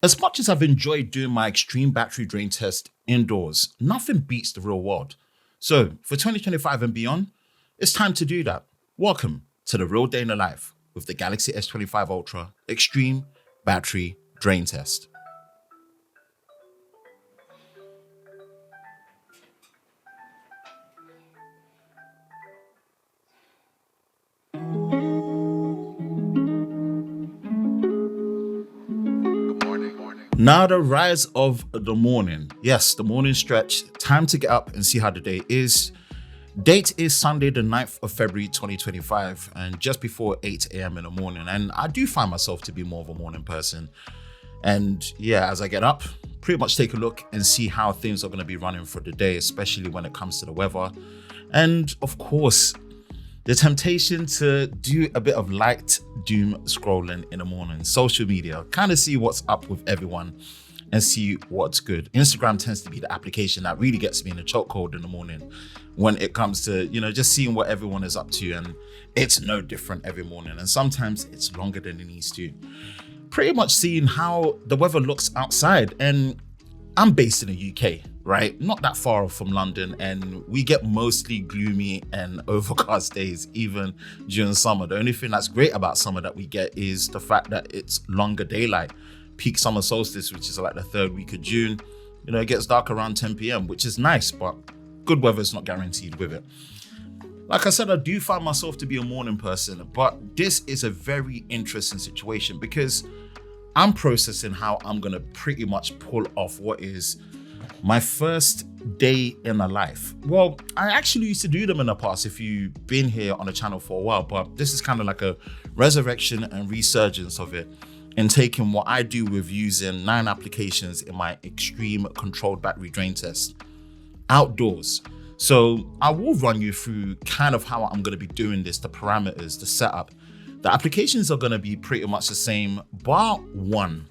As much as I've enjoyed doing my extreme battery drain test indoors, nothing beats the real world. So for 2025 and beyond, it's time to do that. Welcome to the real day in the life with the Galaxy S25 Ultra Extreme Battery Drain Test. Now the rise of the morning. Yes, the morning stretch. Time to get up and see how the day is. Date is Sunday, the 9th of February, 2025, and just before 8 a.m. in the morning. And I do find myself to be more of a morning person. And yeah, as I get up, pretty much take a look and see how things are going to be running for the day, especially when it comes to the weather. And of course, the temptation to do a bit of light doom scrolling in the morning, social media, kind of see what's up with everyone and see what's good. Instagram tends to be the application that really gets me in the chokehold in the morning when it comes to, just seeing what everyone is up to. And it's no different every morning. And sometimes it's longer than it needs to. Pretty much seeing how the weather looks outside. And I'm based in the UK, right? Not that far off from London, and we get mostly gloomy and overcast days, even during summer. The only thing that's great about summer that we get is the fact that it's longer daylight. Peak summer solstice, which is like the third week of June, it gets dark around 10 p.m., which is nice, but good weather is not guaranteed with it. Like I said, I do find myself to be a morning person, but this is a very interesting situation because I'm processing how I'm gonna pretty much pull off what is my first day in a life. Well, I actually used to do them in the past if you've been here on the channel for a while, but this is kind of like a resurrection and resurgence of it and taking what I do with using 9 applications in my extreme controlled battery drain test outdoors. So I will run you through kind of how I'm gonna be doing this, the parameters, the setup. The applications are gonna be pretty much the same, bar one.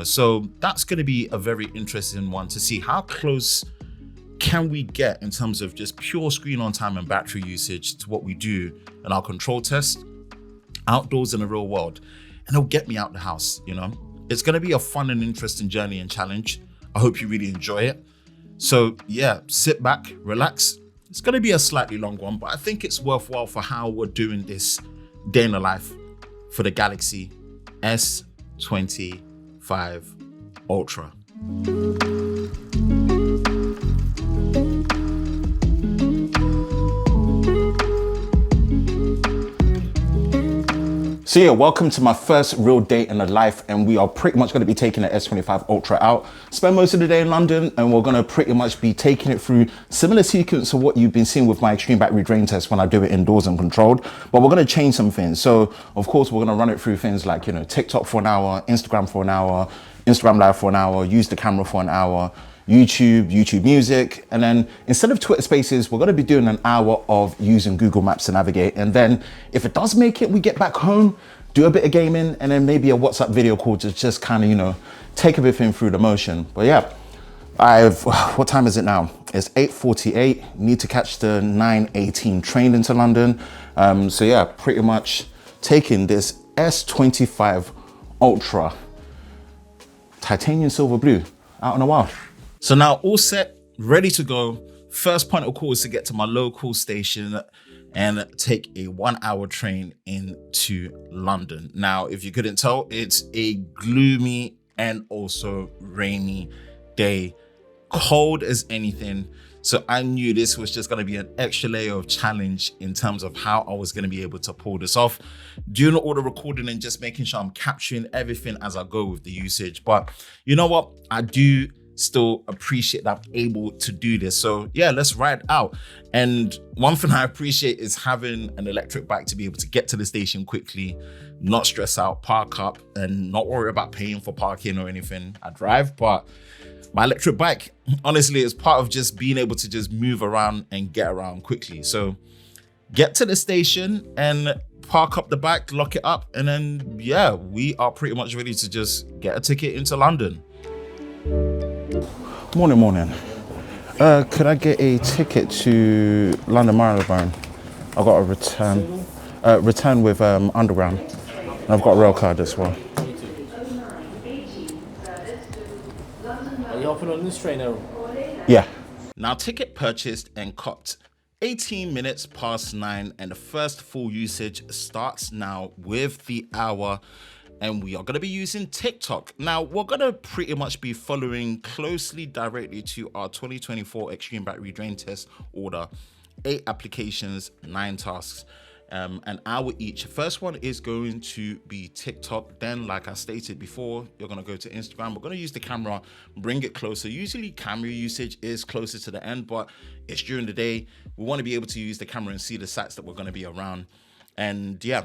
So that's going to be a very interesting one to see how close can we get in terms of just pure screen on time and battery usage to what we do in our control test outdoors in the real world. And it'll get me out the house, It's going to be a fun and interesting journey and challenge. I hope you really enjoy it. So yeah, sit back, relax. It's going to be a slightly long one, but I think it's worthwhile for how we're doing this day in the life for the Galaxy S25 Ultra. So yeah, welcome to my first real day in the life, and we are pretty much going to be taking the S25 Ultra out, spend most of the day in London, and we're going to pretty much be taking it through similar sequence of what you've been seeing with my extreme battery drain test when I do it indoors and controlled, but we're going to change some things. So of course, we're going to run it through things like, TikTok for an hour, Instagram for an hour, Instagram Live for an hour, use the camera for an hour, YouTube Music, and then instead of Twitter Spaces, we're going to be doing an hour of using Google Maps to navigate. And then if it does make it, we get back home, do a bit of gaming, and then maybe a WhatsApp video call to just kind of, take everything through the motion. But yeah, what time is it now? It's 8:48, need to catch the 9:18 train into London. So yeah, pretty much taking this S25 Ultra titanium silver blue out in the wild. So now all set, ready to go. First point of call is to get to my local station and take a 1-hour train into London. Now, if you couldn't tell, it's a gloomy and also rainy day, cold as anything. So I knew this was just gonna be an extra layer of challenge in terms of how I was gonna be able to pull this off, doing all the recording and just making sure I'm capturing everything as I go with the usage. But you know what? I do still appreciate that I'm able to do this. So yeah, let's ride out. And one thing I appreciate is having an electric bike to be able to get to the station quickly, not stress out, park up, and not worry about paying for parking or anything. I drive, but my electric bike, honestly, is part of just being able to just move around and get around quickly. So get to the station and park up the bike, lock it up, and then yeah, we are pretty much ready to just get a ticket into London. Morning. Could I get a ticket to London Marylebone? I've got a return with Underground. And I've got a rail card as well. Are you hopping on this train now? Yeah. Now, ticket purchased and copped. 18 minutes past 9, and the first full usage starts now with the hour. And we are going to be using TikTok. Now, we're going to pretty much be following closely directly to our 2024 Extreme Battery Drain Test order. 8 applications, 9 tasks, an hour each. First one is going to be TikTok. Then, like I stated before, you're going to go to Instagram. We're going to use the camera, bring it closer. Usually camera usage is closer to the end, but it's during the day. We want to be able to use the camera and see the sites that we're going to be around. And yeah,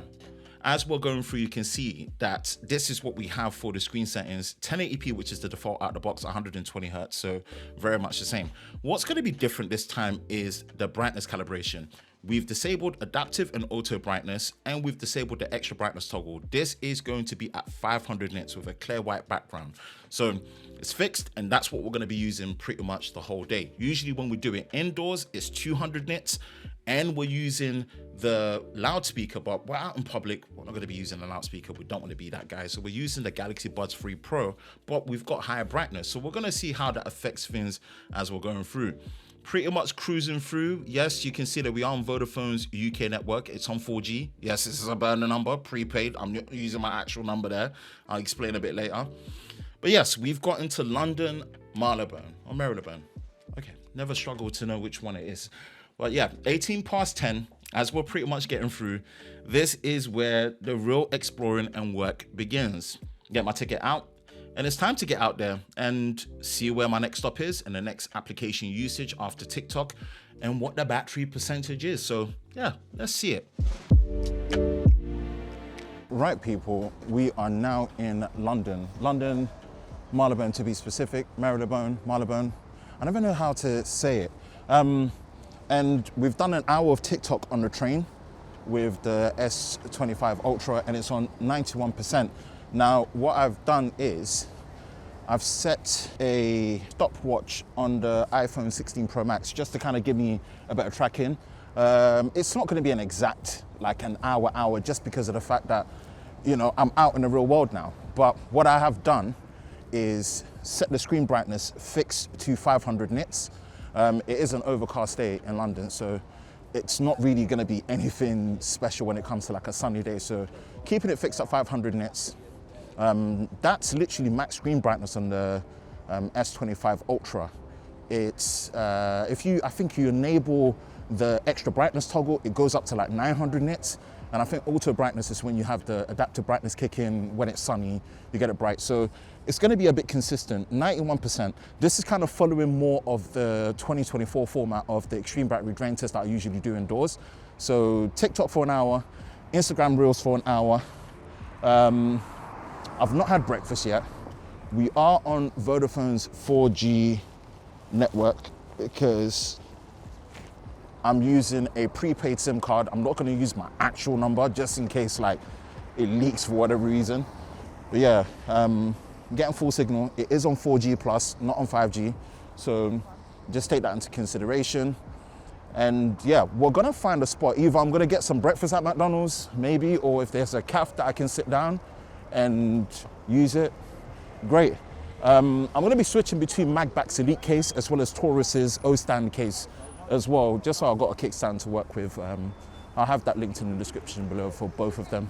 as we're going through, you can see that this is what we have for the screen settings. 1080p, which is the default out of the box, 120 hertz, so very much the same. What's going to be different this time is the brightness calibration. We've disabled adaptive and auto brightness, and we've disabled the extra brightness toggle. This is going to be at 500 nits with a clear white background. So it's fixed, and that's what we're going to be using pretty much the whole day. Usually when we do it indoors, it's 200 nits, and we're using the loudspeaker, but we're out in public. We're not going to be using the loudspeaker. We don't want to be that guy. So we're using the Galaxy Buds 3 Pro, but we've got higher brightness. So we're going to see how that affects things as we're going through. Pretty much cruising through. Yes, you can see that we are on Vodafone's UK network. It's on 4G. Yes, this is a burner number, prepaid. I'm not using my actual number there. I'll explain a bit later. But yes, we've got into London, Marylebone, or Marylebone. Okay, never struggled to know which one it is. But yeah, 18 past 10, as we're pretty much getting through, this is where the real exploring and work begins. Get my ticket out, and it's time to get out there and see where my next stop is and the next application usage after TikTok and what the battery percentage is. So yeah, let's see it. Right, people, we are now in London. London, Marylebone to be specific, Marylebone. I never know how to say it. And we've done an hour of TikTok on the train with the S25 Ultra, and it's on 91%. Now, what I've done is I've set a stopwatch on the iPhone 16 Pro Max just to kind of give me a better tracking. It's not going to be an exact, like an hour, just because of the fact that, you know, I'm out in the real world now. But what I have done is set the screen brightness fixed to 500 nits. It is an overcast day in London, so it's not really going to be anything special when it comes to like a sunny day. So keeping it fixed at 500 nits, that's literally max screen brightness on the S25 Ultra. It's I think you enable the extra brightness toggle, it goes up to like 900 nits. And I think auto brightness is when you have the adaptive brightness kick in. When it's sunny, you get it bright. So it's going to be a bit consistent, 91%. This is kind of following more of the 2024 format of the Extreme Battery Drain Test that I usually do indoors. So TikTok for an hour, Instagram Reels for an hour. I've not had breakfast yet. We are on Vodafone's 4G network because I'm using a prepaid SIM card. I'm not going to use my actual number just in case like it leaks for whatever reason. But yeah, getting full signal. It is on 4G plus, not on 5G. So just take that into consideration. And yeah, we're gonna find a spot. Either I'm gonna get some breakfast at McDonald's, maybe, or if there's a cafe that I can sit down and use it, great. I'm gonna be switching between Magbach's Elite case as well as Taurus's O-stand case as well, just so I've got a kickstand to work with. I'll have that linked in the description below for both of them.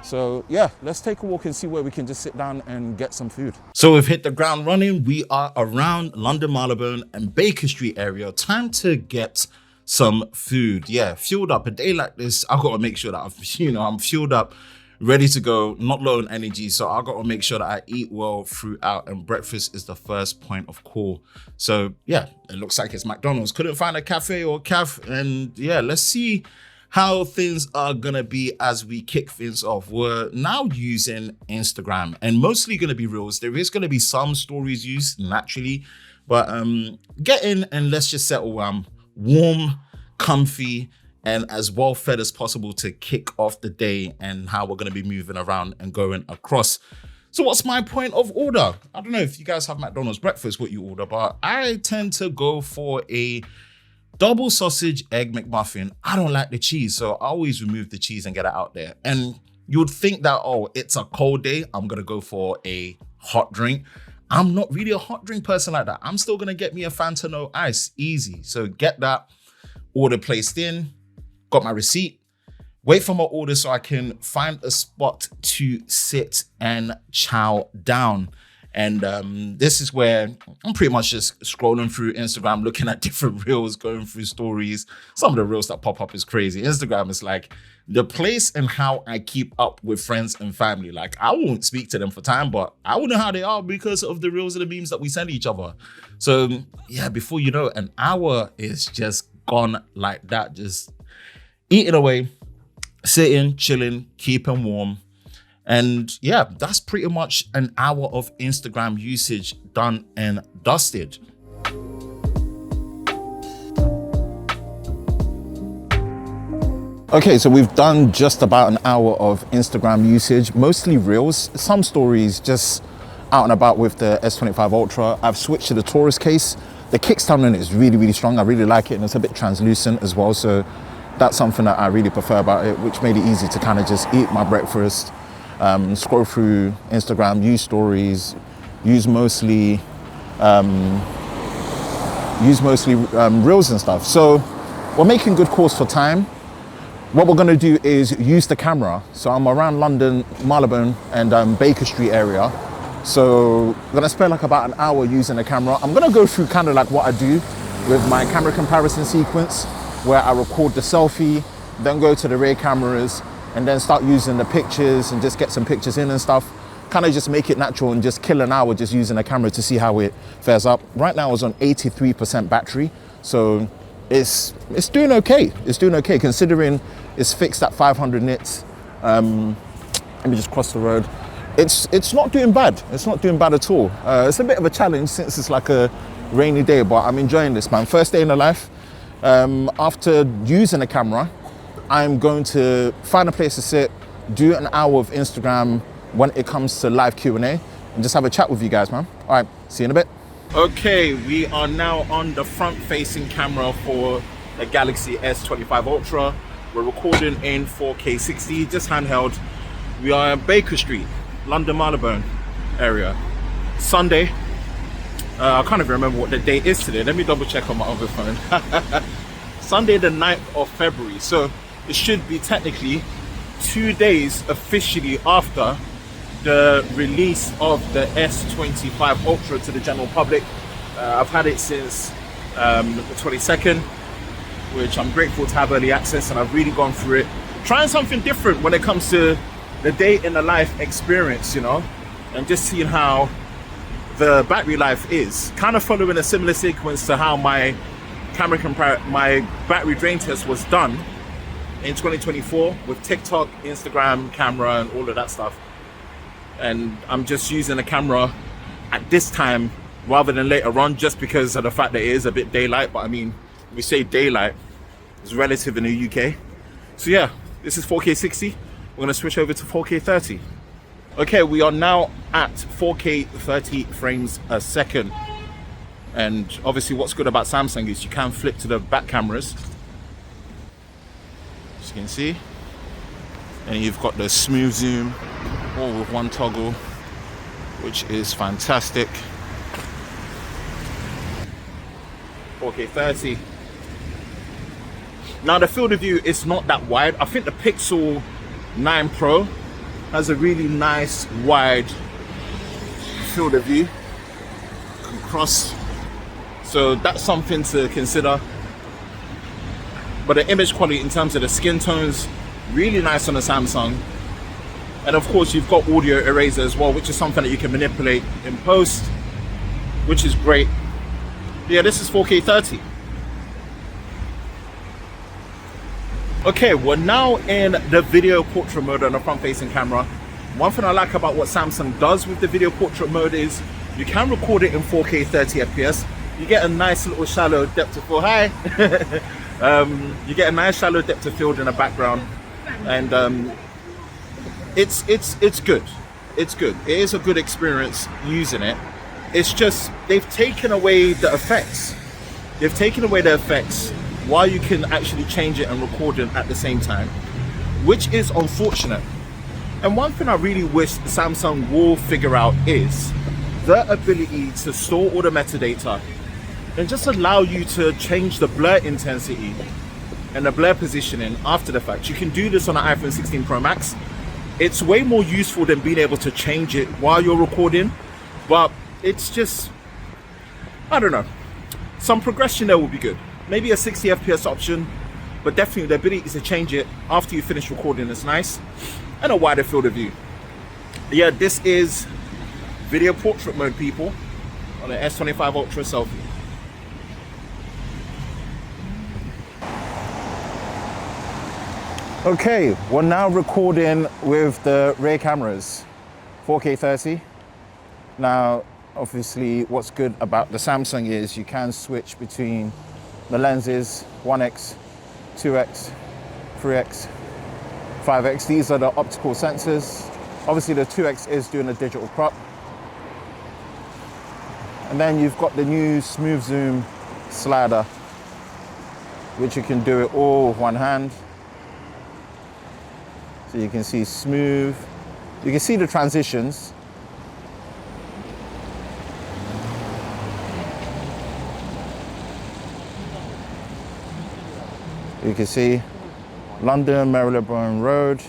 So yeah, let's take a walk and see where we can just sit down and get some food. So we've hit the ground running. We are around London, Marylebone and Baker Street area. Time to get some food. Yeah, fueled up. A day like this, I've got to make sure that I'm fueled up, ready to go, not low on energy. So I've got to make sure that I eat well throughout, and breakfast is the first point of call. So yeah, it looks like it's McDonald's. Couldn't find a cafe or caf, and yeah, let's see how things are gonna be as we kick things off. We're now using Instagram and mostly gonna be reels. There is gonna be some stories used naturally, but get in and let's just settle warm, comfy, and as well fed as possible to kick off the day and how we're gonna be moving around and going across. So what's my point of order? I don't know if you guys have McDonald's breakfast, what you order, but I tend to go for a double sausage egg McMuffin. I don't like the cheese, so I always remove the cheese and get it out there. And you would think that, oh, it's a cold day, I'm gonna go for a hot drink. I'm not really a hot drink person like that. I'm still gonna get me a Fanta no ice, easy. So get that order placed in, got my receipt, wait for my order so I can find a spot to sit and chow down. And this is where I'm pretty much just scrolling through Instagram, looking at different reels, going through stories. Some of the reels that pop up is crazy. Instagram is like the place and how I keep up with friends and family. Like, I won't speak to them for time, but I will know how they are because of the reels and the memes that we send each other. So yeah, before you know, an hour is just gone like that, just eating away, sitting, chilling, keeping warm. And yeah, that's pretty much an hour of Instagram usage done and dusted. Okay, so we've done just about an hour of Instagram usage, mostly reels, some stories just out and about with the S25 Ultra. I've switched to the tourist case. The kickstand on it is really, really strong. I really like it, and it's a bit translucent as well. So that's something that I really prefer about it, which made it easy to kind of just eat my breakfast, scroll through Instagram, use stories, use mostly reels and stuff. So we're making good calls for time. What we're gonna do is use the camera. So I'm around London, Marylebone and Baker Street area. So I'm gonna spend like about an hour using the camera. I'm gonna go through kind of like what I do with my camera comparison sequence, where I record the selfie, then go to the rear cameras, and then start using the pictures and just get some pictures in and stuff. Kind of just make it natural and just kill an hour just using the camera to see how it fares up. Right now it's on 83% battery, so it's doing okay. It's doing okay considering it's fixed at 500 nits. Let me just cross the road. It's not doing bad. It's not doing bad at all. It's a bit of a challenge since it's like a rainy day, but I'm enjoying this, man. First day in the life. After using the camera, I'm going to find a place to sit, do an hour of Instagram when it comes to live Q&A, and just have a chat with you guys, man. All right, see you in a bit. Okay, we are now on the front-facing camera for the Galaxy S25 Ultra. We're recording in 4K 60, just handheld. We are at Baker Street, London Marylebone area. Sunday. I can't even remember what the date is today. Let me double check on my other phone. Sunday the 9th of February. So it should be technically 2 days officially after the release of the S25 Ultra to the general public. I've had it since the 22nd, which I'm grateful to have early access, and I've really gone through it. Trying something different when it comes to the day in the life experience, you know, and just seeing how the battery life is. Kind of following a similar sequence to how my battery drain test was done in 2024 with TikTok, Instagram, camera, and all of that stuff. And I'm just using the camera at this time rather than later on, just because of the fact that it is a bit daylight. But I mean, we say daylight is relative in the UK. So yeah, this is 4K 60. We're gonna switch over to 4K 30. Okay, we are now at 4K 30 frames a second. And obviously what's good about Samsung is you can flip to the back cameras, as you can see. And you've got the smooth zoom, all with one toggle, which is fantastic. 4K 30. Now the field of view is not that wide. I think the Pixel 9 Pro has a really nice wide field of view. You can cross, so that's something to consider. But the image quality in terms of the skin tones, really nice on the Samsung. And of course you've got audio eraser as well, which is something that you can manipulate in post, which is great. Yeah, this is 4K 30. Okay, we're now in the video portrait mode on the front-facing camera. One thing I like about what Samsung does with the video portrait mode is you can record it in 4K 30 FPS. You get a nice little shallow depth of field. Hi! You get a nice shallow depth of field in the background, and it's good. It's good. It is a good experience using it. It's just they've taken away the effects. They've taken away the effects while you can actually change it and record it at the same time, which is unfortunate. And one thing I really wish Samsung will figure out is the ability to store all the metadata and just allow you to change the blur intensity and the blur positioning after the fact. You can do this on an iPhone 16 Pro Max. It's way more useful than being able to change it while you're recording, but it's just, I don't know, some progression there will be good. Maybe a 60 FPS option, but definitely the ability to change it after you finish recording is nice, and a wider field of view. Yeah, this is video portrait mode, people, on the S25 Ultra selfie. Okay, we're now recording with the rear cameras, 4K 30. Now, obviously, what's good about the Samsung is you can switch between the lenses, 1x, 2x, 3x, 5x. These are the optical sensors. Obviously, the 2x is doing a digital crop. And then you've got the new smooth zoom slider, which you can do it all with one hand. So you can see smooth, you can see the transitions. You can see London, Marylebone Road.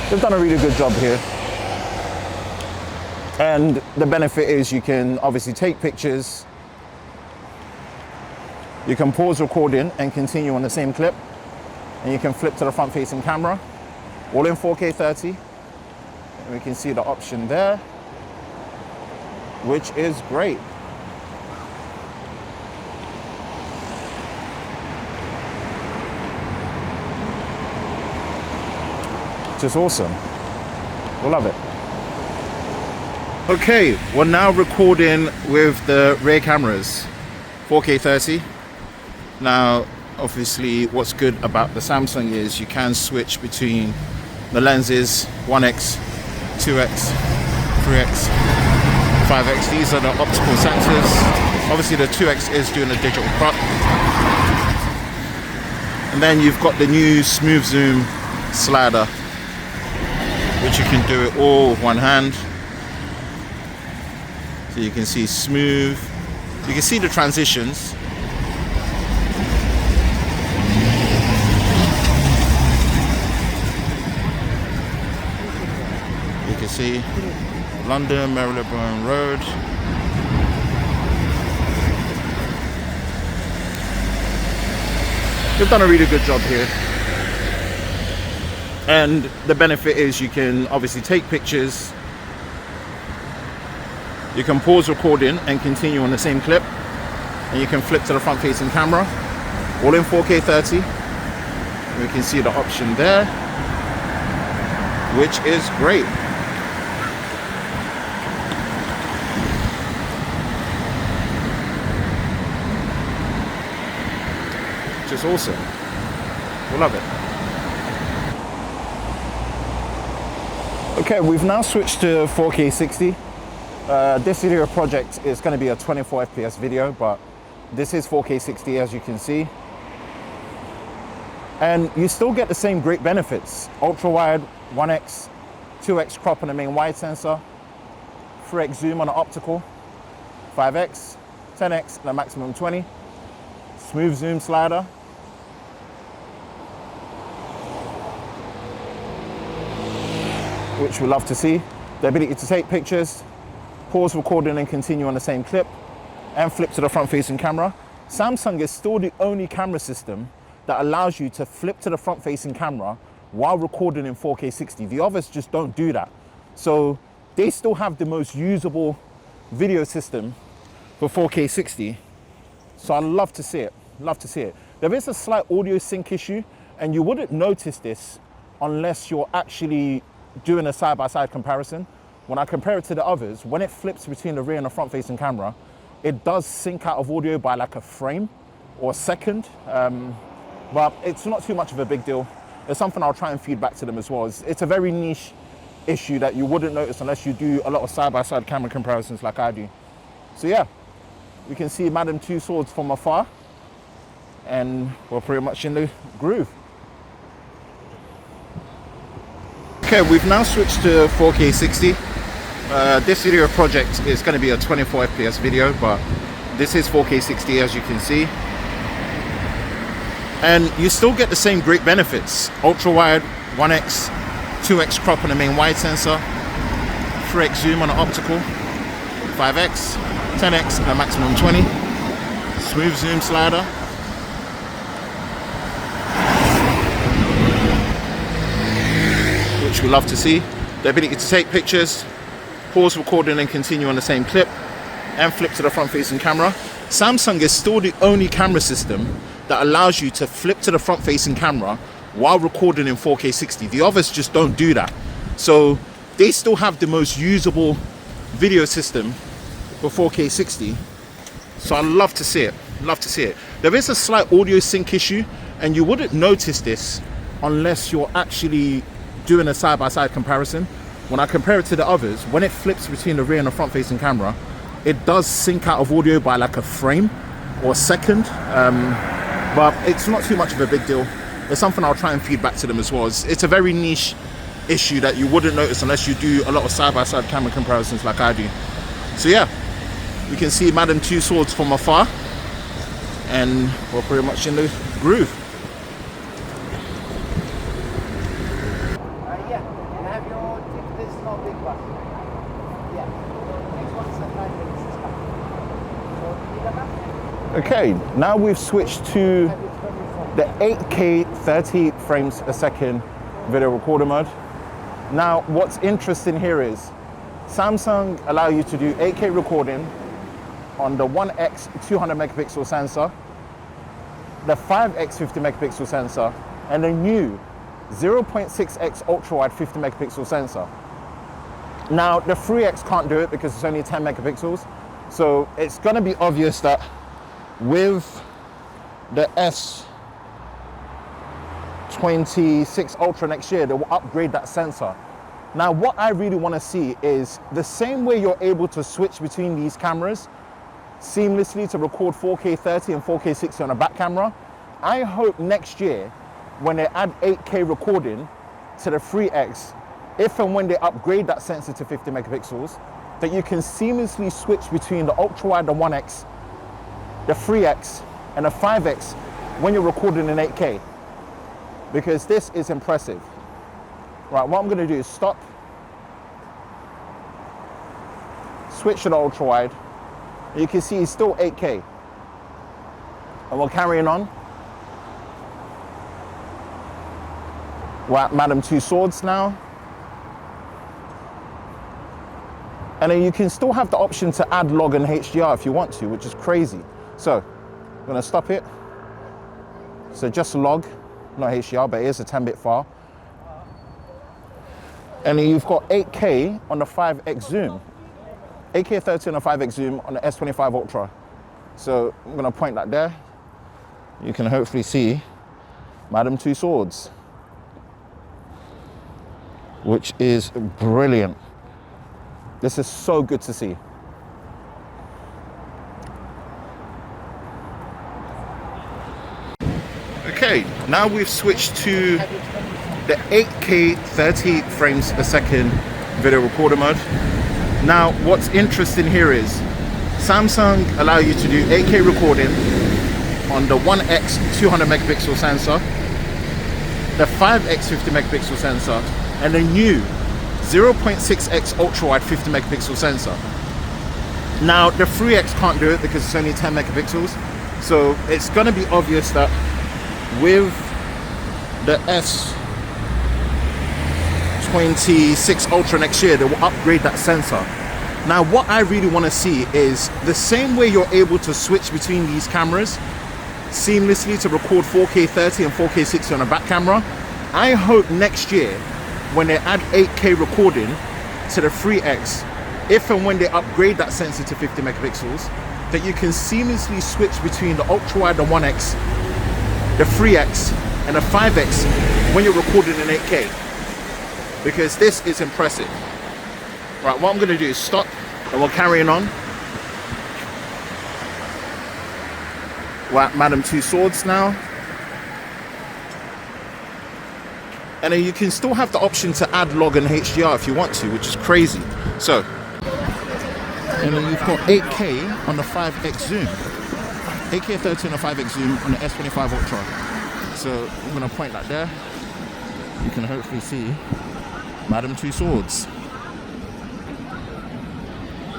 They've done a really good job here. And the benefit is you can obviously take pictures. You can pause recording and continue on the same clip, and you can flip to the front-facing camera, all in 4K 30. And we can see the option there, which is great. Which is awesome. We love it. Okay, we're now recording with the rear cameras, 4K 30. Now, obviously, what's good about the Samsung is you can switch between the lenses, 1x, 2x, 3x, 5x. These are the optical sensors. Obviously, the 2x is doing a digital crop. And then you've got the new smooth zoom slider, which you can do it all with one hand. So you can see smooth, you can see the transitions. You can see London, Marylebone Road. They've done a really good job here. And the benefit is you can obviously take pictures. You can pause recording and continue on the same clip. And you can flip to the front-facing camera, all in 4K 30. And we can see the option there, which is great. Which is awesome. We love it. Okay, we've now switched to 4K 60. This video project is going to be a 24 FPS video, but this is 4K 60 as you can see. And you still get the same great benefits. Ultra wide, 1x, 2x crop on the main wide sensor, 3x zoom on the optical, 5x, 10x and a maximum 20, smooth zoom slider, which we love to see. The ability to take pictures, pause recording and continue on the same clip, and flip to the front-facing camera. Samsung is still the only camera system that allows you to flip to the front-facing camera while recording in 4K 60. The others just don't do that. So they still have the most usable video system for 4K 60. So I'd love to see it, love to see it. There is a slight audio sync issue, and you wouldn't notice this unless you're actually doing a side-by-side comparison. When I compare it to the others, when it flips between the rear and the front-facing camera, it does sync out of audio by like a frame or a second, but it's not too much of a big deal. It's something I'll try and feed back to them as well. It's a very niche issue that you wouldn't notice unless you do a lot of side-by-side camera comparisons like I do. So yeah, we can see Madame Two Swords from afar, and we're pretty much in the groove. Okay, we've now switched to 4K 60. This video project is going to be a 24 FPS video, but this is 4K 60 as you can see. And you still get the same great benefits. Ultra wide, 1x, 2x crop on the main wide sensor, 3x zoom on the optical, 5x, 10x at a maximum 20, smooth zoom slider, which we love to see, the ability to take pictures, pause recording and continue on the same clip, and flip to the front facing camera. Samsung is still the only camera system that allows you to flip to the front facing camera while recording in 4K 60. The others just don't do that. So they still have the most usable video system for 4K 60. So I love to see it, love to see it. There is a slight audio sync issue, and you wouldn't notice this unless you're actually doing a side-by-side comparison. When I compare it to the others, when it flips between the rear and the front facing camera, it does sync out of audio by like a frame or a second, but it's not too much of a big deal. It's something I'll try and feed back to them as well. It's a very niche issue that you wouldn't notice unless you do a lot of side-by-side camera comparisons like I do. So yeah, you can see Madam Two Swords from afar, and we're pretty much in the groove. Okay, now we've switched to the 8K 30 frames a second video recorder mode. Now, what's interesting here is Samsung allow you to do 8K recording on the 1x 200 megapixel sensor, the 5x 50 megapixel sensor, and the new 0.6x ultra wide 50 megapixel sensor. Now, the 3x can't do it because it's only 10 megapixels. So it's gonna be obvious that with the S25 Ultra next year, they will upgrade that sensor. Now, what I really want to see is the same way you're able to switch between these cameras seamlessly to record 4K 30 and 4K 60 on a back camera. I hope next year, when they add 8K recording to the 3X, if and when they upgrade that sensor to 50 megapixels, that you can seamlessly switch between the ultra wide, the 1X, the 3X, and the 5X when you're recording in 8K, because this is impressive. Right, what I'm gonna do is stop, switch to the ultra wide. You can see it's still 8K. And we're carrying on. We're at Madam Two Swords now. And then you can still have the option to add log and HDR if you want to, which is crazy. So I'm gonna stop it. So just log, not HDR, but it is a 10-bit file. And then you've got 8K on the 5X zoom. 8K 30 on the 5X zoom on the S25 Ultra. So I'm gonna point that there. You can hopefully see Madam Two Swords, which is brilliant. This is so good to see. Okay, now we've switched to the 8K 30 frames a second video recorder mode. Now, what's interesting here is Samsung allow you to do 8K recording on the 1X 200 megapixel sensor, the 5X 50 megapixel sensor, and the new 0.6x ultra wide 50 megapixel sensor. Now, the 3X can't do it because it's only 10 megapixels. So it's gonna be obvious that with the S25 Ultra next year, they will upgrade that sensor. Now, what I really want to see is the same way you're able to switch between these cameras seamlessly to record 4K 30 and 4K 60 on a back camera. I hope next year, when they add 8K recording to the 3X, if and when they upgrade that sensor to 50 megapixels, that you can seamlessly switch between the ultra wide, the 1X, the 3X, and the 5X when you're recording in 8K, because this is impressive. Right, what I'm gonna do is stop, and we're carrying on. We're at Madam Two Swords now. And then you can still have the option to add log and HDR if you want to, which is crazy. So, and then you've got 8K on the 5x zoom. 8K 30 on the 5x zoom on the S25 Ultra. So I'm gonna point that there. You can hopefully see Madam Two Swords,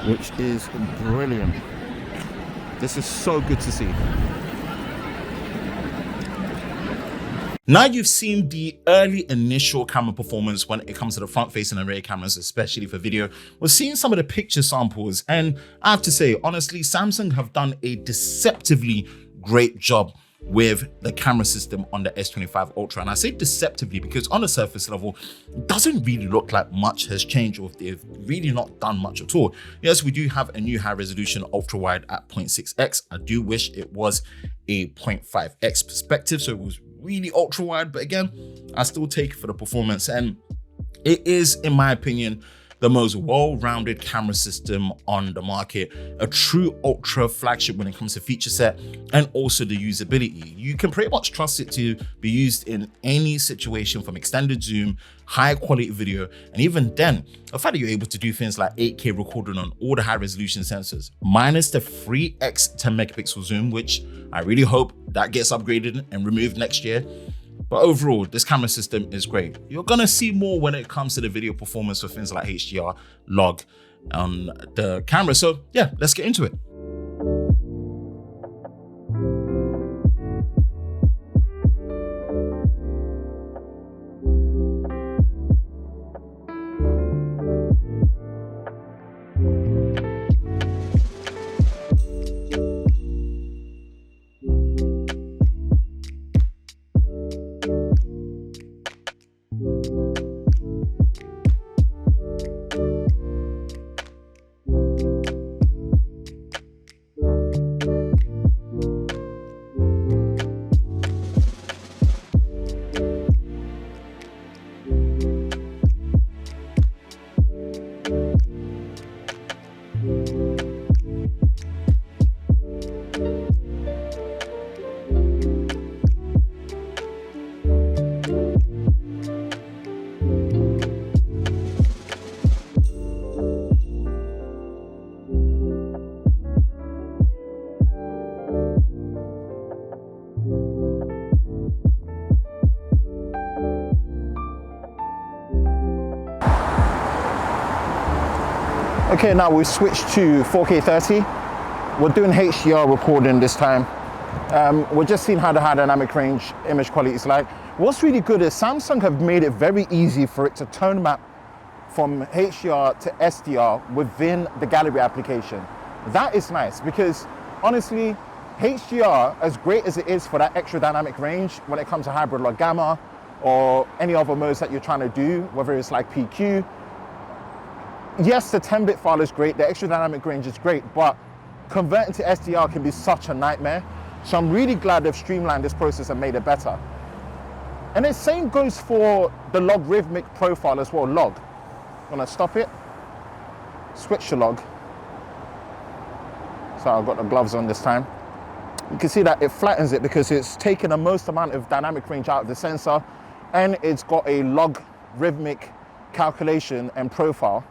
which is brilliant. This is so good to see. Now you've seen the early initial camera performance when it comes to the front facing and rear cameras, especially for video. We're seeing some of the picture samples, and I have to say, honestly, Samsung have done a deceptively great job with the camera system on the S25 Ultra. And I say deceptively because on the surface level, it doesn't really look like much has changed, or they've really not done much at all. Yes, we do have a new high resolution ultra wide at 0.6x. I do wish it was a 0.5x perspective, so it was really ultra wide, but again, I still take it for the performance. And it is, in my opinion, the most well-rounded camera system on the market, a true ultra flagship when it comes to feature set and also the usability. You can pretty much trust it to be used in any situation, from extended zoom, high quality video, and even then, the fact that you're able to do things like 8K recording on all the high resolution sensors, minus the 3x 10 megapixel zoom, which I really hope that gets upgraded and removed next year. But overall, this camera system is great. You're gonna see more when it comes to the video performance for things like HDR, log on the camera. So yeah, let's get into it. Okay, now we've switched to 4K 30. We're doing HDR recording this time. We're just seeing how the high dynamic range image quality is like. What's really good is Samsung have made it very easy for it to tone map from HDR to SDR within the gallery application. That is nice because honestly, HDR, as great as it is for that extra dynamic range when it comes to hybrid log gamma or any other modes that you're trying to do, whether it's like PQ, yes, the 10-bit file is great, the extra dynamic range is great, but converting to SDR can be such a nightmare. So I'm really glad they've streamlined this process and made it better. And the same goes for the logarithmic profile as well, log. I'm gonna stop it, switch to log. So I've got the gloves on this time. You can see that it flattens it because it's taken the most amount of dynamic range out of the sensor, and it's got a logarithmic calculation and profile.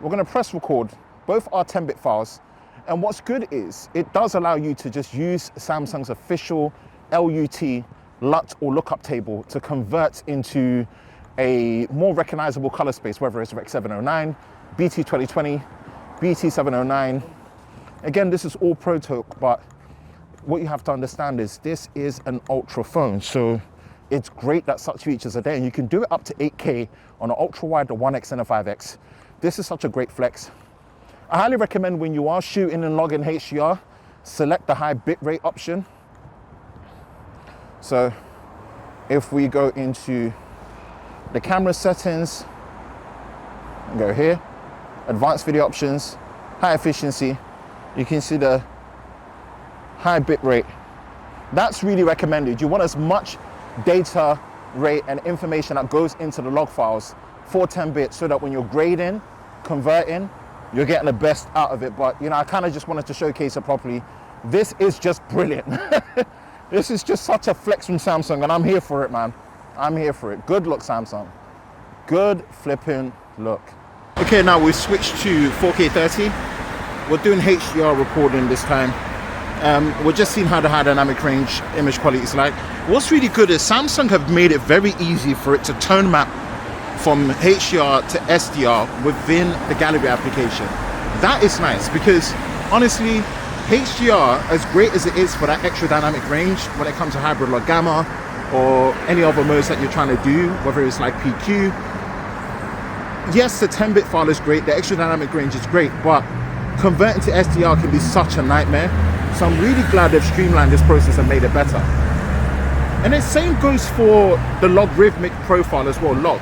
We're gonna press record. Both are 10-bit files. And what's good is it does allow you to just use Samsung's official LUT, LUT or lookup table to convert into a more recognizable color space, whether it's Rec 709, BT 2020, BT 709. Again, this is all Pro Talk, but what you have to understand is this is an ultra phone. So it's great that such features are there, and you can do it up to 8K on an ultra wide, the 1X and a 5X. This is such a great flex. I highly recommend when you are shooting in log and HDR, select the high bitrate option. So if we go into the camera settings and go here, advanced video options, high efficiency, you can see the high bitrate. That's really recommended. You want as much data rate and information that goes into the log files for 10-bit so that when you're grading, converting, you're getting the best out of it. But you know, I kind of just wanted to showcase it properly. This is just brilliant. This is just such a flex from Samsung, and I'm here for it, man. I'm here for it. Good look, Samsung. Good flipping look. Okay, now we've switched to 4K 30. We're doing HDR recording this time. We're just seeing how the high dynamic range image quality is like. What's really good is Samsung have made it very easy for it to tone map from HDR to SDR within the gallery application. That is nice because honestly, HDR, as great as it is for that extra dynamic range when it comes to hybrid log gamma or any other modes that you're trying to do, whether it's like PQ, yes, the 10-bit file is great, the extra dynamic range is great, but converting to SDR can be such a nightmare. So I'm really glad they've streamlined this process and made it better. And the same goes for the logarithmic profile as well, log.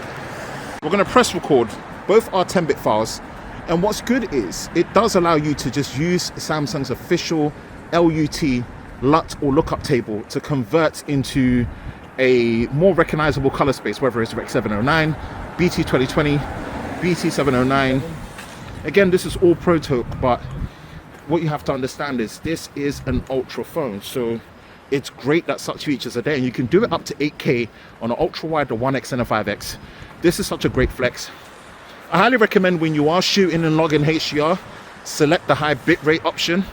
We're going to press record. Both are 10-bit files. And what's good is it does allow you to just use Samsung's official LUT, LUT or lookup table to convert into a more recognizable color space, whether it's Rec 709, BT 2020, BT 709. Again, this is all Pro Talk, but what you have to understand is this is an Ultra phone. So it's great that such features are there, and you can do it up to 8K on an ultra wide, the 1X and a 5X. This is such a great flex. I highly recommend when you are shooting and logging HDR, select the high bitrate option.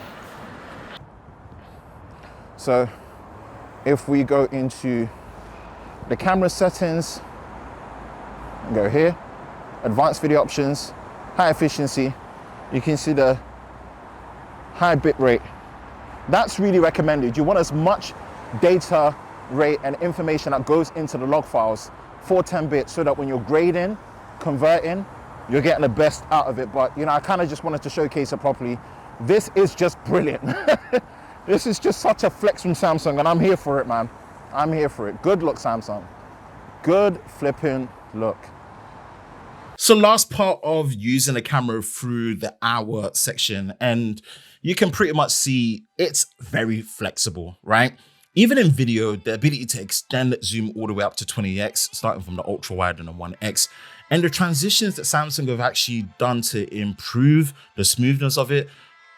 So if we go into the camera settings, go here, advanced video options, high efficiency, you can see the high bitrate. That's really recommended. You want as much data rate and information that goes into the log files for 10-bit so that when you're grading, converting, you're getting the best out of it. But you know, I kind of just wanted to showcase it properly. This is just brilliant. This is just such a flex from Samsung, and I'm here for it, man. I'm here for it. Good look, Samsung. Good flipping look. So last part of using the camera through the hour section, and you can pretty much see it's very flexible, right? Even in video, the ability to extend zoom all the way up to 20x, starting from the ultra wide and the 1x, and the transitions that Samsung have actually done to improve the smoothness of it,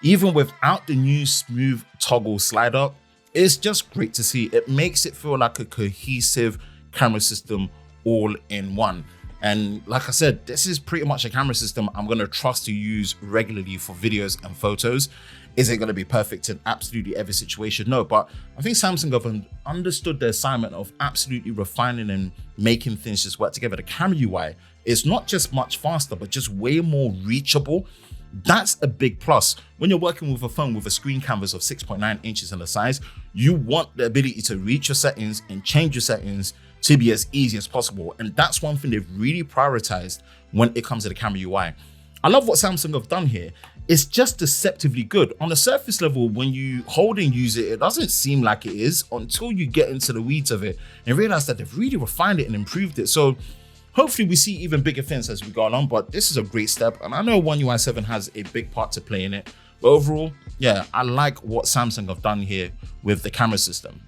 even without the new smooth toggle slider, is just great to see. It makes it feel like a cohesive camera system all in one. And like I said, this is pretty much a camera system I'm going to trust to use regularly for videos and photos. Is it going to be perfect in absolutely every situation? No, but I think Samsung have understood the assignment of absolutely refining and making things just work together. The camera UI is not just much faster, but just way more reachable. That's a big plus. When you're working with a phone with a screen canvas of 6.9 inches in the size, you want the ability to reach your settings and change your settings to be as easy as possible. And that's one thing they've really prioritized when it comes to the camera UI. I love what Samsung have done here. It's just deceptively good. On the surface level, when you hold and use it, it doesn't seem like it is until you get into the weeds of it and realize that they've really refined it and improved it. So hopefully we see even bigger things as we go along, but this is a great step. And I know One UI 7 has a big part to play in it. But overall, yeah, I like what Samsung have done here with the camera system.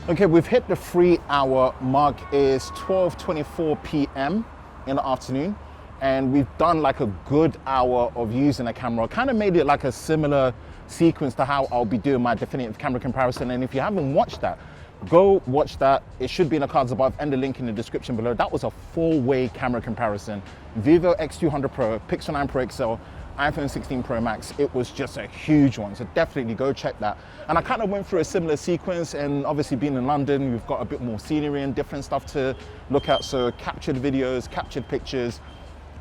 Okay, we've hit the 3-hour mark. It's 12:24 p.m. in the afternoon, and we've done like a good hour of using a camera. Kind of made it like a similar sequence to how I'll be doing my definitive camera comparison. And if you haven't watched that, go watch that. It should be in the cards above and the link in the description below. That was a 4-way camera comparison. Vivo X200 Pro, Pixel 9 Pro XL, iPhone 16 Pro Max. It was just a huge one, so definitely go check that. And I kind of went through a similar sequence, and obviously being in London, we've got a bit more scenery and different stuff to look at. So captured videos, captured pictures,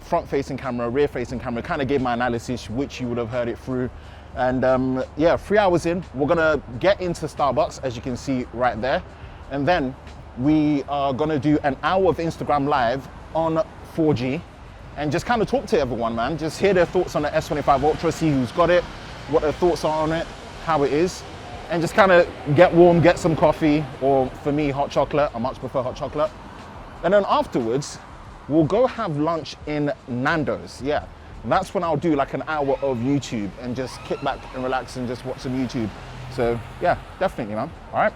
front-facing camera, rear-facing camera, kind of gave my analysis, which you would have heard it through. And yeah, 3 hours in, we're gonna get into Starbucks, as you can see right there. And then we are gonna do an hour of Instagram Live on 4G. and just kind of talk to everyone, man. Just hear their thoughts on the S25 Ultra, see who's got it, what their thoughts are on it, how it is, and just kind of get warm, get some coffee, or for me, hot chocolate. I much prefer hot chocolate. And then afterwards, we'll go have lunch in Nandos, yeah. And that's when I'll do like an hour of YouTube and just kick back and relax and just watch some YouTube. So yeah, definitely, man. All right.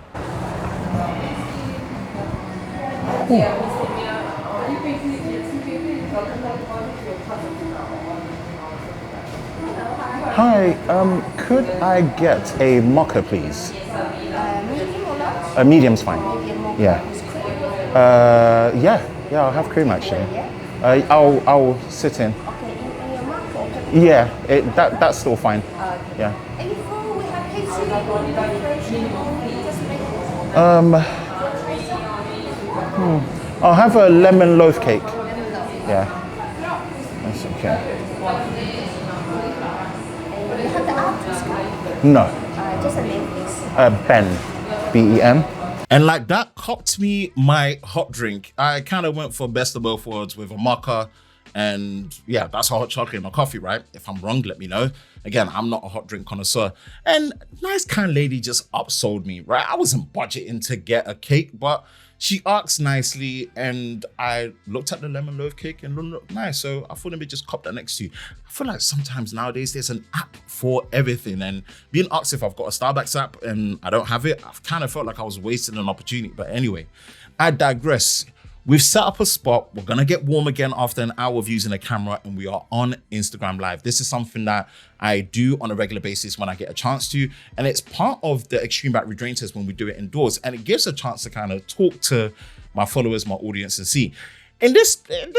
Hi, could I get a mocha, please? Medium or large? A medium's fine. Medium mocha. Yeah. Yeah, I'll have cream actually. I'll sit in. Okay, in your mouth or pepper? Yeah, that's still fine. Yeah. Any food we have pastry or just make it? I'll have a lemon loaf cake. Lemon loaf. Yeah. That's okay. You have the artist card? No. Just a name, please. Ben. B-E-N. And like that copped me my hot drink. I kind of went for best of both worlds with a mocha. And yeah, that's a hot chocolate in my coffee, right? If I'm wrong, let me know. Again, I'm not a hot drink connoisseur. And nice kind lady just upsold me, right? I wasn't budgeting to get a cake, but she asked nicely and I looked at the lemon loaf cake and it looked nice. So I thought let me just cop that next to you. I feel like sometimes nowadays there's an app for everything, and being asked if I've got a Starbucks app and I don't have it, I've kind of felt like I was wasting an opportunity. But anyway, I digress. We've set up a spot. We're gonna get warm again after an hour of using a camera, and we are on Instagram Live. This is something that I do on a regular basis when I get a chance to, and it's part of the extreme battery drain test when we do it indoors, and it gives a chance to kind of talk to my followers, my audience, and see. In this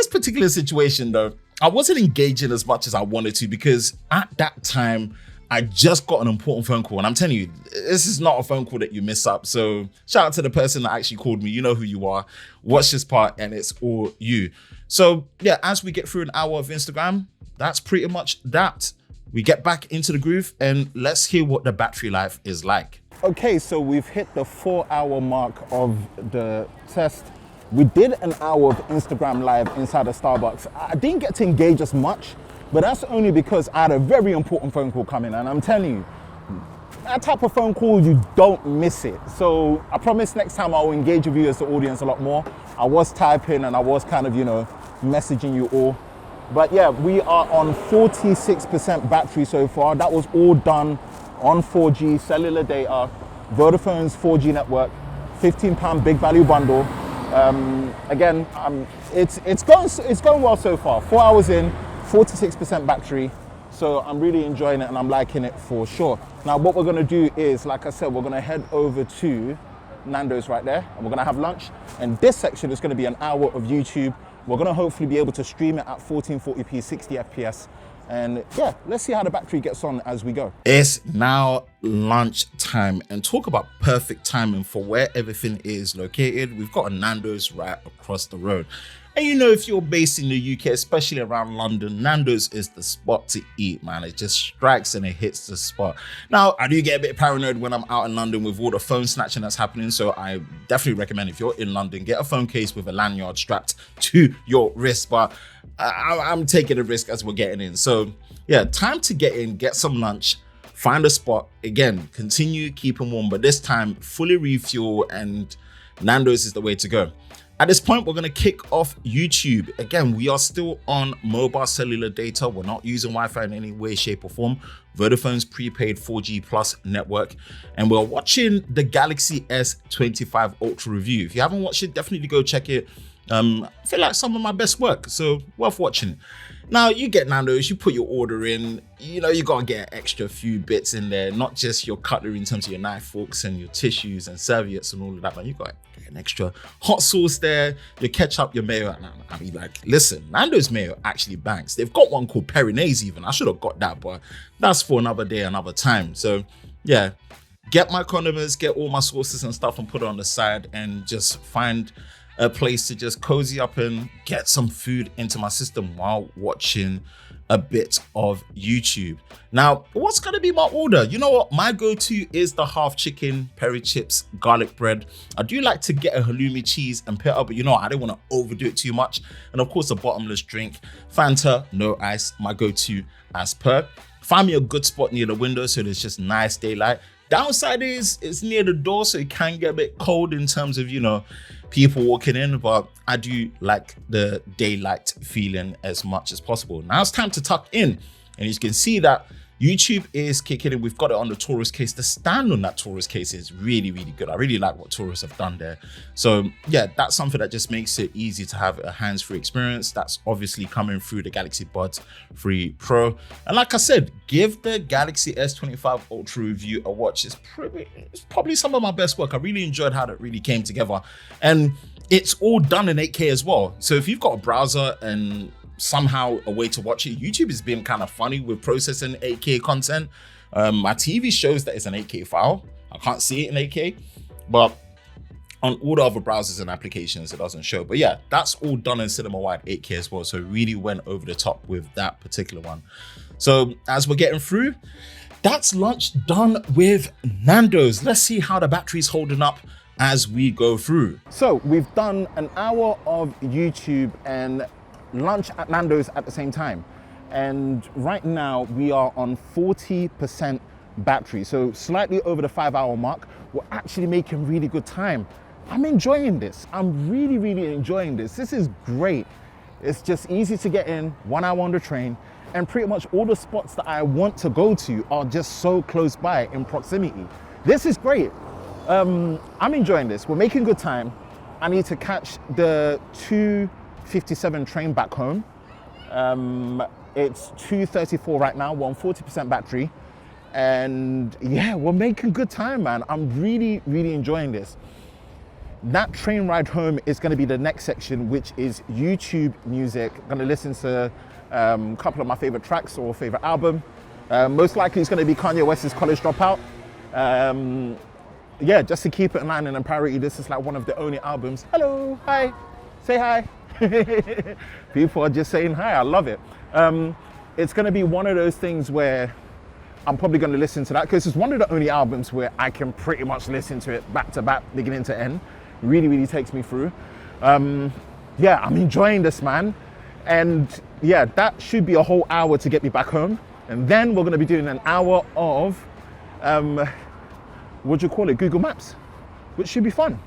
particular situation though, I wasn't engaging as much as I wanted to because at that time, I just got an important phone call, and I'm telling you, this is not a phone call that you miss up. So shout out to the person that actually called me. You know who you are. Watch this part and it's all you. So yeah, as we get through an hour of Instagram, that's pretty much that. We get back into the groove and let's hear what the battery life is like. Okay, so we've hit the 4-hour mark of the test. We did an hour of Instagram Live inside of Starbucks. I didn't get to engage as much, but that's only because I had a very important phone call coming, and I'm telling you, that type of phone call, you don't miss it. So I promise next time I'll engage with you as the audience a lot more. I was typing and I was kind of, messaging you all. But yeah, we are on 46% battery so far. That was all done on 4G cellular data, Vodafone's 4G network, £15 big value bundle. Again, it's going well so far. 4 hours in, 46% battery, so I'm really enjoying it and I'm liking it for sure. Now what we're gonna do is, like I said, we're gonna head over to Nandos right there and we're gonna have lunch, and this section is gonna be an hour of YouTube. We're gonna hopefully be able to stream it at 1440p 60 FPS, and yeah, let's see how the battery gets on as we go. It's now lunch time, and talk about perfect timing for where everything is located. We've got a Nandos right across the road. And if you're based in the UK, especially around London, Nandos is the spot to eat, man. It just strikes and it hits the spot. Now, I do get a bit paranoid when I'm out in London with all the phone snatching that's happening. So I definitely recommend, if you're in London, get a phone case with a lanyard strapped to your wrist. But I'm taking a risk as we're getting in. So yeah, time to get in, get some lunch, find a spot. Again, continue keeping warm, but this time fully refuel, and Nandos is the way to go. At this point, we're going to kick off YouTube. Again, we are still on mobile cellular data. We're not using Wi-Fi in any way, shape, or form. Vodafone's prepaid 4G plus network. And we're watching the Galaxy S25 Ultra review. If you haven't watched it, definitely go check it. I feel like some of my best work, so worth watching. Now, you get Nandos, you put your order in, you got to get an extra few bits in there, not just your cutlery in terms of your knife, forks, and your tissues and serviettes and all of that, but you got an extra hot sauce there, your ketchup, your mayo. I mean, listen, Nandos mayo actually banks. They've got one called Perinaise even. I should have got that, but that's for another day, another time. So yeah, get my condiments, get all my sauces and stuff and put it on the side, and just find a place to just cozy up and get some food into my system while watching a bit of YouTube. Now, what's gonna be my order? You know what? My go-to is the half chicken, peri chips, garlic bread. I do like to get a halloumi cheese and pita, but you know, I don't wanna overdo it too much. And of course, a bottomless drink, Fanta, no ice, my go-to as per. Find me a good spot near the window so there's just nice daylight. Downside is it's near the door, so it can get a bit cold in terms of, you know, people walking in, but I do like the daylight feeling as much as possible. Now it's time to tuck in, and you can see that YouTube is kicking in. We've got it on the Taurus case. The stand on that Taurus case is really, really good. I really like what Taurus have done there. So yeah, that's something that just makes it easy to have a hands-free experience. That's obviously coming through the Galaxy Buds 3 Pro. And like I said, give the Galaxy S25 Ultra review a watch. It's probably some of my best work. I really enjoyed how that really came together. And it's all done in 8K as well. So if you've got a browser and somehow a way to watch it, YouTube has been kind of funny with processing 8K content. My TV shows that it's an 8K file. I can't see it in 8K, but on all the other browsers and applications, it doesn't show. But yeah, that's all done in cinema-wide 8K as well. So it really went over the top with that particular one. So as we're getting through, that's lunch done with Nandos. Let's see how the battery's holding up as we go through. So we've done an hour of YouTube and lunch at Nandos at the same time, and right now we are on 40% battery, so slightly over the 5-hour mark. We're actually making really good time. I'm enjoying this. I'm really enjoying this. This is great. It's just easy to get in, 1 hour on the train, and pretty much all the spots that I want to go to are just so close by in proximity. This is great. I'm enjoying this. We're making good time. I need to catch the 2:57 train back home. It's 2:34 right now. We're on 40% battery, and yeah, we're making good time, man. I'm really enjoying this. That train ride home is going to be the next section, which is YouTube music. I'm going to listen to a couple of my favorite tracks or favorite album. Most likely it's going to be Kanye West's College Dropout. Yeah, just to keep it in line and in priority, this is like one of the only albums. Hello, hi, say hi. People are just saying hi. I love it. It's going to be one of those things where I'm probably going to listen to that because it's one of the only albums where I can pretty much listen to it back to back, beginning to end. Really takes me through. Yeah, I'm enjoying this, man. And yeah, that should be a whole hour to get me back home. And then we're going to be doing an hour of, what do you call it? Google Maps, which should be fun.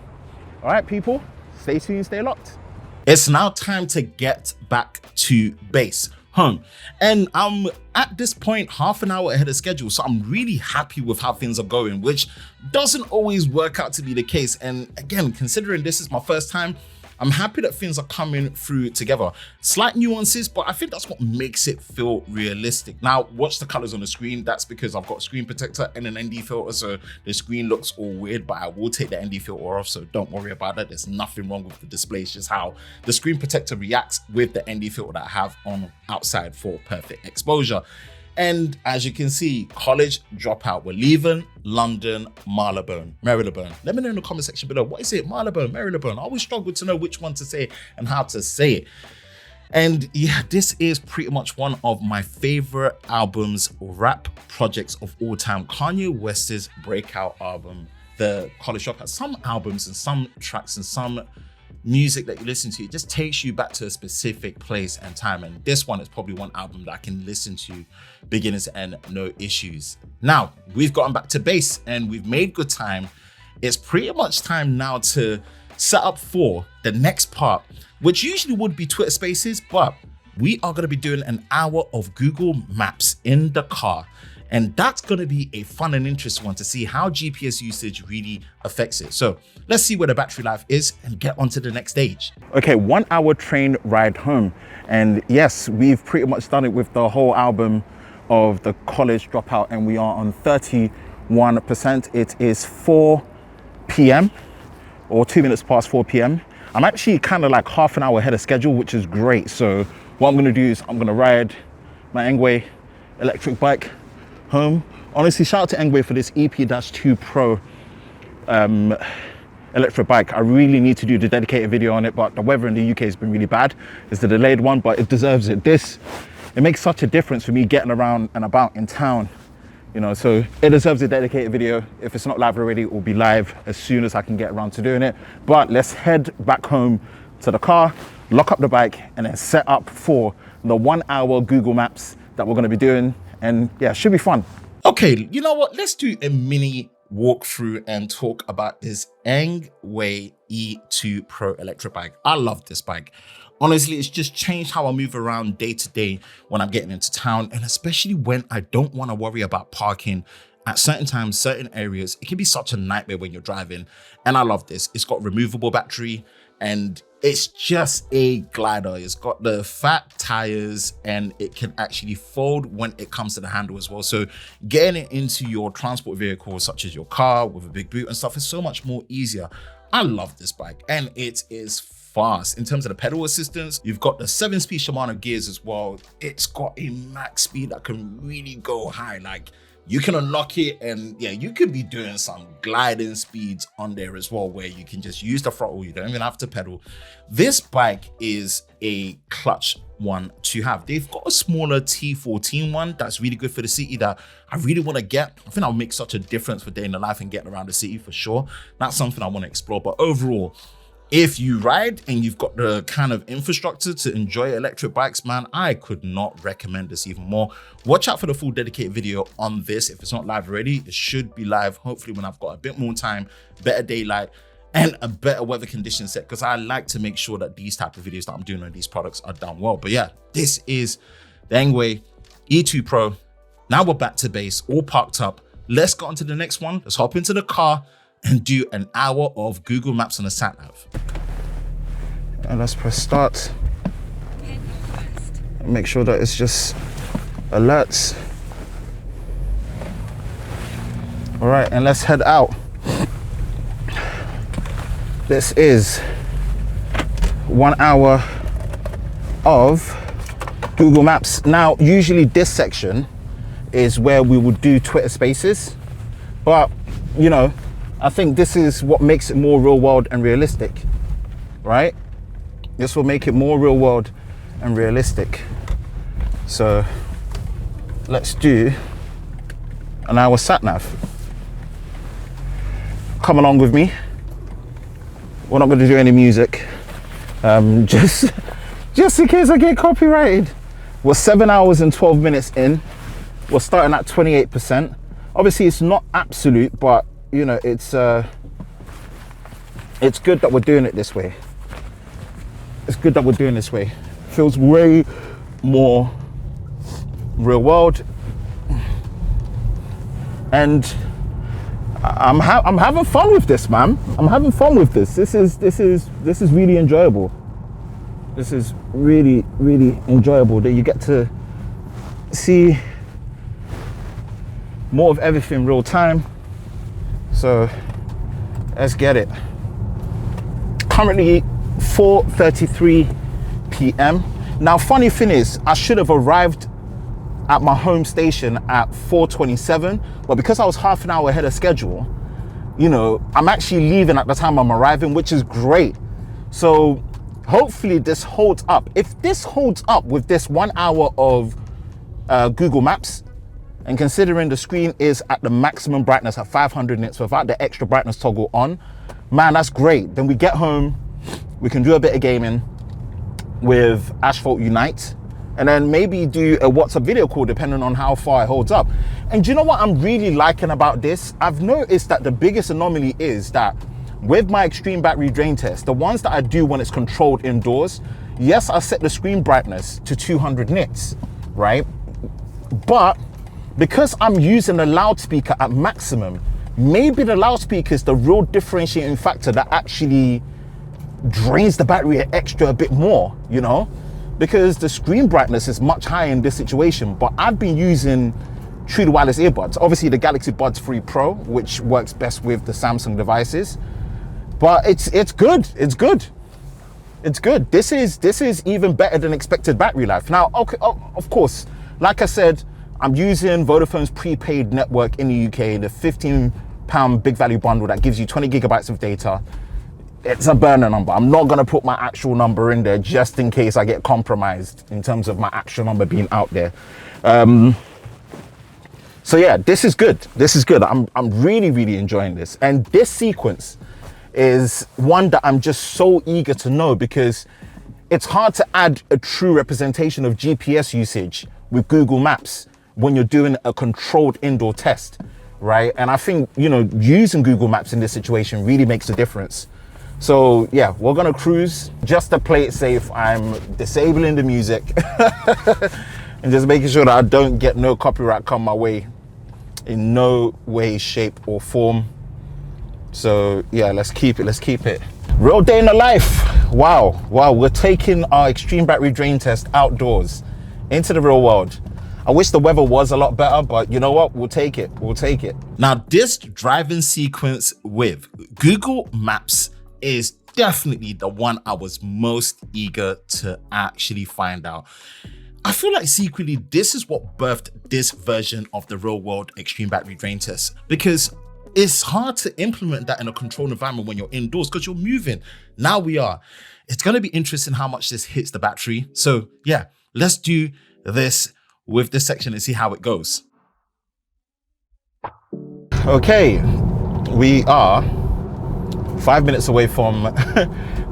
All right, people, stay tuned, stay locked. It's now time to get back to base, home. And I'm at this point half an hour ahead of schedule, so I'm really happy with how things are going, which doesn't always work out to be the case. And again, considering this is my first time, I'm happy that things are coming through together. Slight nuances, but I think that's what makes it feel realistic. Now, watch the colors on the screen. That's because I've got a screen protector and an ND filter, so the screen looks all weird, but I will take the ND filter off, so don't worry about that. There's nothing wrong with the display. It's just how the screen protector reacts with the ND filter that I have on outside for perfect exposure. And as you can see, College Dropout. We're leaving London, Marylebone. Let me know in the comment section below. What is it? Marylebone, Marylebone. I always struggle to know which one to say and how to say it. And yeah, this is pretty much one of my favorite albums, rap projects of all time. Kanye West's breakout album, the College Dropout. Some albums and some tracks and some music that you listen to, it just takes you back to a specific place and time. And this one is probably one album that I can listen to beginning to end, no issues. Now, we've gotten back to base and we've made good time. It's pretty much time now to set up for the next part, which usually would be Twitter Spaces, but we are going to be doing an hour of Google Maps in the car. And that's going to be a fun and interesting one to see how GPS usage really affects it. So let's see where the battery life is and get on to the next stage. Okay, 1 hour train ride home. And yes, we've pretty much done it with the whole album of the College Dropout, and we are on 31%. It is 4 p.m. or 2 minutes past 4 p.m. I'm actually kind of like half an hour ahead of schedule, which is great. So what I'm going to do is I'm going to ride my Engwe electric bike home. Honestly, shout out to Engwe for this EP-2 Pro electric bike. I really need to do the dedicated video on it, but the weather in the UK has been really bad. It's the delayed one, but it deserves it. This it makes such a difference for me getting around and about in town, you know, so it deserves a dedicated video. If it's not live already, it will be live as soon as I can get around to doing it. But let's head back home to the car, lock up the bike, and then set up for the 1 hour Google Maps that we're gonna be doing. And yeah, it should be fun. Okay, you know what? Let's do a mini walkthrough and talk about this Engwe EP-2 Pro electric bike. I love this bike. Honestly, it's just changed how I move around day to day when I'm getting into town, and especially when I don't want to worry about parking at certain times, certain areas. It can be such a nightmare when you're driving, and I love this. It's got removable battery, and it's just a glider. It's got the fat tires, and it can actually fold when it comes to the handle as well. So getting it into your transport vehicle, such as your car with a big boot and stuff, is so much more easier. I love this bike, and it is fast. In terms of the pedal assistance, you've got the 7-speed Shimano gears as well. It's got a max speed that can really go high. Like, you can unlock it, and yeah, you could be doing some gliding speeds on there as well, where you can just use the throttle. You don't even have to pedal. This bike is a clutch one to have. They've got a smaller T14 one that's really good for the city that I really want to get. I think that'll make such a difference for day in the life and getting around the city for sure. That's something I want to explore. But overall, if you ride and you've got the kind of infrastructure to enjoy electric bikes, man, I could not recommend this even more. Watch out for the full dedicated video on this. If it's not live already, it should be live, hopefully when I've got a bit more time, better daylight, and a better weather condition set, because I like to make sure that these type of videos that I'm doing on these products are done well. But yeah, this is the Engwe EP-2 Pro. Now we're back to base, all parked up. Let's get on to the next one. Let's hop into the car and do an hour of Google Maps on the sat nav. And let's press start. Make sure that it's just alerts. All right, and let's head out. This is 1 hour of Google Maps. Now, usually this section is where we would do Twitter Spaces, but you know, I think this is what makes it more real world and realistic, right? This will make it more real world and realistic. So let's do an hour sat nav. Come along with me. We're not going to do any music, just in case I get copyrighted. We're 7 hours and 12 minutes in. We're starting at 28%. Obviously, it's not absolute, but you know, it's good that we're doing it this way. It's good that we're doing this way. Feels way more real world, and I'm having fun with this, man. I'm having fun with this. This is really enjoyable. This is really, really enjoyable that you get to see more of everything real time. So let's get it. Currently 4:33 p.m. Now, funny thing is, I should have arrived at my home station at 4:27, but because I was half an hour ahead of schedule, you know, I'm actually leaving at the time I'm arriving, which is great. So hopefully this holds up. If this holds up with this 1 hour of Google Maps, and considering the screen is at the maximum brightness at 500 nits without the extra brightness toggle on, man, that's great. Then we get home, we can do a bit of gaming with Asphalt Unite, and then maybe do a WhatsApp video call depending on how far it holds up. And do you know what I'm really liking about this? I've noticed that the biggest anomaly is that with my extreme battery drain test, the ones that I do when it's controlled indoors, yes, I set the screen brightness to 200 nits, right? But because I'm using the loudspeaker at maximum, maybe the loudspeaker is the real differentiating factor that actually drains the battery a bit more, you know? Because the screen brightness is much higher in this situation, but I've been using true wireless earbuds. Obviously the Galaxy Buds 3 Pro, which works best with the Samsung devices, but it's good. It's good. It's good. This is even better than expected battery life. Now, okay, of course, like I said, I'm using Vodafone's prepaid network in the UK, the £15 big value bundle that gives you 20 gigabytes of data. it's a burner number. I'm not gonna put my actual number in there just in case I get compromised in terms of my actual number being out there. So yeah, this is good. This is good. I'm really, really enjoying this. And this sequence is one that I'm just so eager to know, because it's hard to add a true representation of GPS usage with Google Maps when you're doing a controlled indoor test, right? And I think, you know, using Google Maps in this situation really makes a difference. So yeah, we're gonna cruise. Just to play it safe, I'm disabling the music and just making sure that I don't get no copyright come my way in no way, shape or form. So yeah, let's keep it. Real day in the life. Wow, we're taking our extreme battery drain test outdoors into the real world. I wish the weather was a lot better, but you know what? We'll take it. Now, this driving sequence with Google Maps is definitely the one I was most eager to actually find out. I feel like secretly this is what birthed this version of the real world extreme battery drain test, because it's hard to implement that in a controlled environment when you're indoors because you're moving. Now we are. It's going to be interesting how much this hits the battery. So yeah, let's do this with this section and see how it goes. Okay, we are 5 minutes away from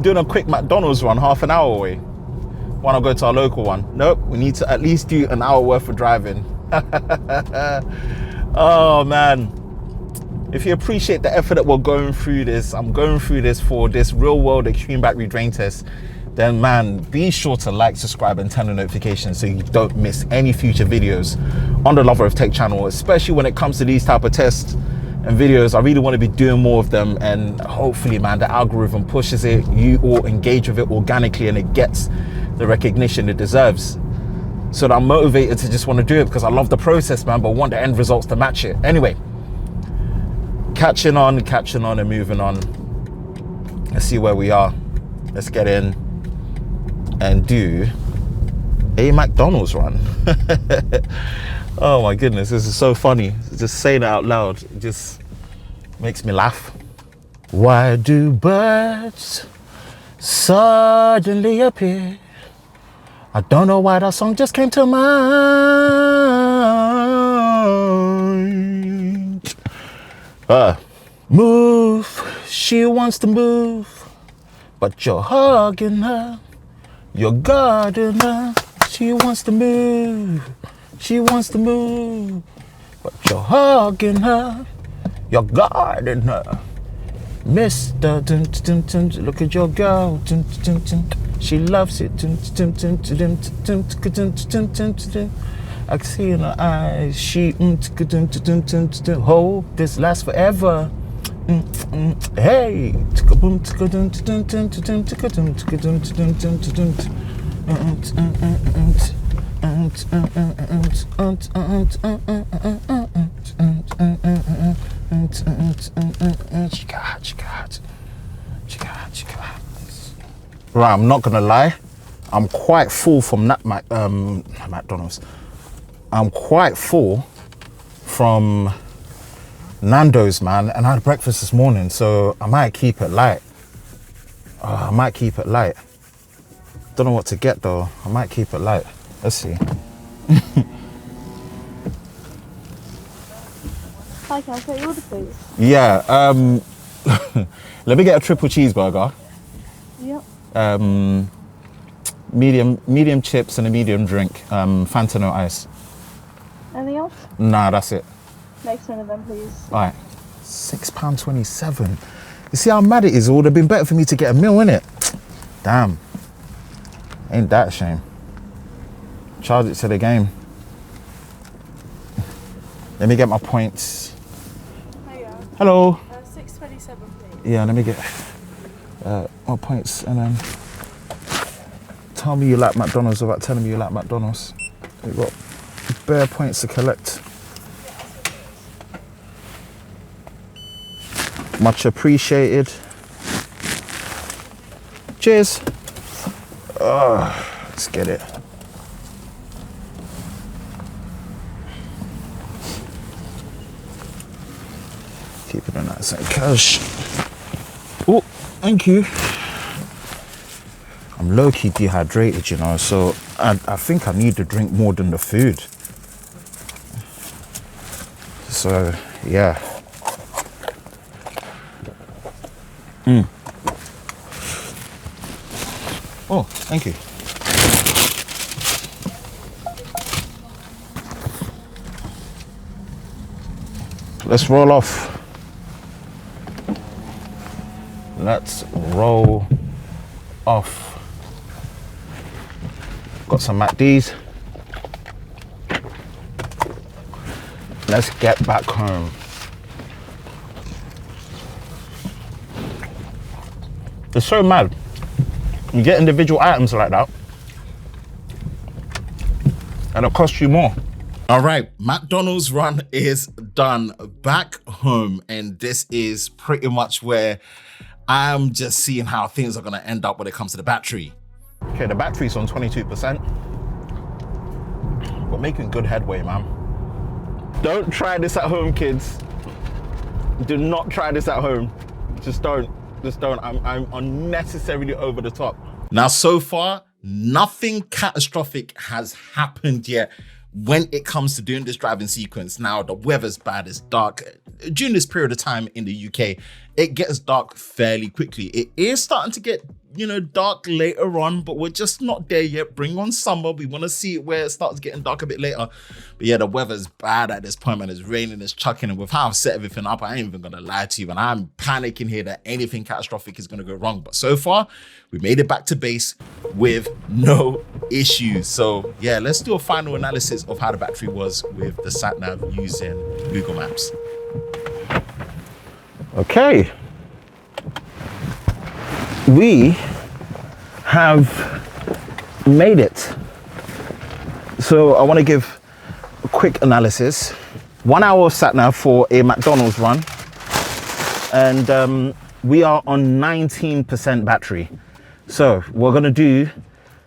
doing a quick McDonald's run, half an hour away. Why not go to our local one? Nope, we need to at least do an hour worth of driving. Oh man. If you appreciate the effort that we're going through this, I'm going through this for this real world extreme battery drain test, then man, be sure to like, subscribe and turn on notifications so you don't miss any future videos on the Lover of Tech channel, especially when it comes to these type of tests and videos. I really want to be doing more of them, and hopefully man, the algorithm pushes it, you all engage with it organically and it gets the recognition it deserves. So that I'm motivated to just want to do it because I love the process, man, but want the end results to match it. Anyway, catching on and moving on. Let's see where we are. Let's get in and do a McDonald's run. Oh my goodness, this is so funny. Just saying it out loud, it just makes me laugh. Why do birds suddenly appear? I don't know why that song just came to mind. Move, she wants to move, but you're hugging her, you're guarding her. She wants to move, but you're hugging her, you're guarding her. Mister, look at your girl, she loves it. I can see in her eyes, she hope this lasts forever. Hey, Right, I'm not gonna lie, I'm quite full from that McDonald's. I'm quite full from Nandos, man, and I had breakfast this morning, so I might keep it light. Don't know what to get though. I might keep it light. Let's see. Hi, can I take your order, please? Yeah, let me get a triple cheeseburger. Yep. Medium chips and a medium drink. Fanta no ice. Anything else? Nah, that's it. Next one of them, please. All right, £6.27. You see how mad it is? It would have been better for me to get a meal, innit? Damn, ain't that a shame? Charge it to the game. Let me get my points. Hiya. Hello. 627, please. Yeah, let me get my points, and then tell me you like McDonald's without telling me you like McDonald's. We've got bare points to collect. Much appreciated. Cheers. Let's get it. Keep it in that same cash. Oh, thank you. I'm low-key dehydrated, you know, so I think I need to drink more than the food. So, yeah. Oh, thank you. Let's roll off. Let's roll off. Got some McD's. Let's get back home. It's so mad. You get individual items like that, and it costs you more. All right, McDonald's run is done. Back home, and this is pretty much where I'm just seeing how things are gonna end up when it comes to the battery. Okay, the battery's on 22%. We're making good headway, man. Don't try this at home, kids. Do not try this at home. Just don't. I'm unnecessarily over the top. Now, so far, nothing catastrophic has happened yet when it comes to doing this driving sequence. Now, the weather's bad, it's dark. During this period of time in the UK, it gets dark fairly quickly. It is starting to get, you know, dark later on, but we're just not there yet. Bring on summer. We want to see it where it starts getting dark a bit later. But yeah, the weather's bad at this point, man. It's raining, it's chucking, and with how I've set everything up, I ain't even gonna lie to you, and I'm panicking here that anything catastrophic is gonna go wrong. But so far, we made it back to base with no issues. So yeah, let's do a final analysis of how the battery was with the sat nav using Google Maps. Okay. We have made it. So I want to give a quick analysis. 1 hour of sat nav for a McDonald's run, and we are on 19% battery. So we're going to do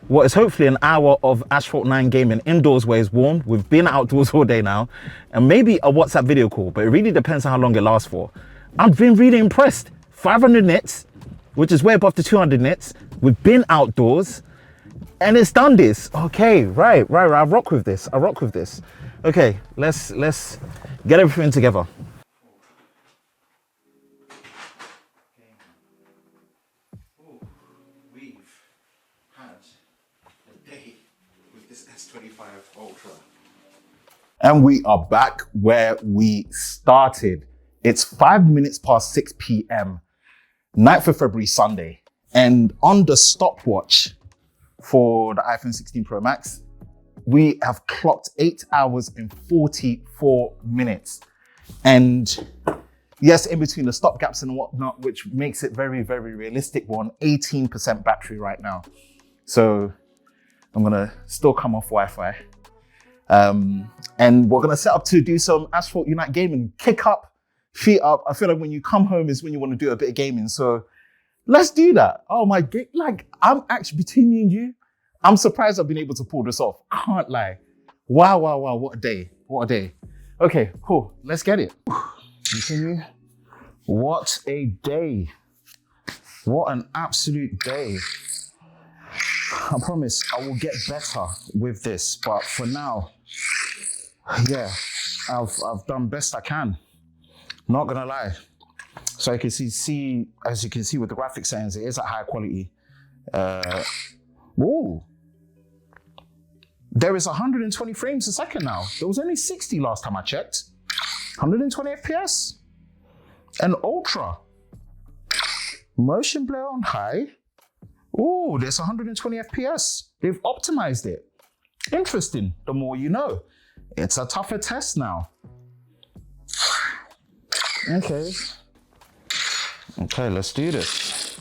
what is hopefully an hour of Asphalt 9 gaming indoors where it's warm. We've been outdoors all day now, and maybe a WhatsApp video call, but it really depends on how long it lasts for. I've been really impressed. 500 nits, which is way above the 200 nits. We've been outdoors and it's done this. Okay, right. I rock with this. Okay, let's get everything together. We've had a day with this S25 Ultra. And we are back where we started. It's 5 minutes past 6 p.m. 9th of February, Sunday. And on the stopwatch for the iPhone 16 Pro Max, we have clocked 8 hours and 44 minutes. And yes, in between the stop gaps and whatnot, which makes it very, very realistic, we're on 18% battery right now. So I'm gonna still come off Wi-Fi. And we're gonna set up to do some Asphalt Unite gaming, kick up, feet up. I feel like when you come home is when you want to do a bit of gaming. So let's do that. Oh my God, like I'm actually, between me and you, I'm surprised I've been able to pull this off. Can't lie. Wow, what a day. Okay, cool, let's get it. Continue. What a day. What an absolute day. I promise I will get better with this, but for now, yeah, I've done best I can. Not gonna lie. So I can see, as you can see with the graphics settings, it is at high quality. Ooh. There is 120 frames a second now. There was only 60 last time I checked. 120 FPS. And Ultra. Motion blur on high. Ooh, there's 120 FPS. They've optimized it. Interesting, the more you know. It's a tougher test now. Okay, let's do this.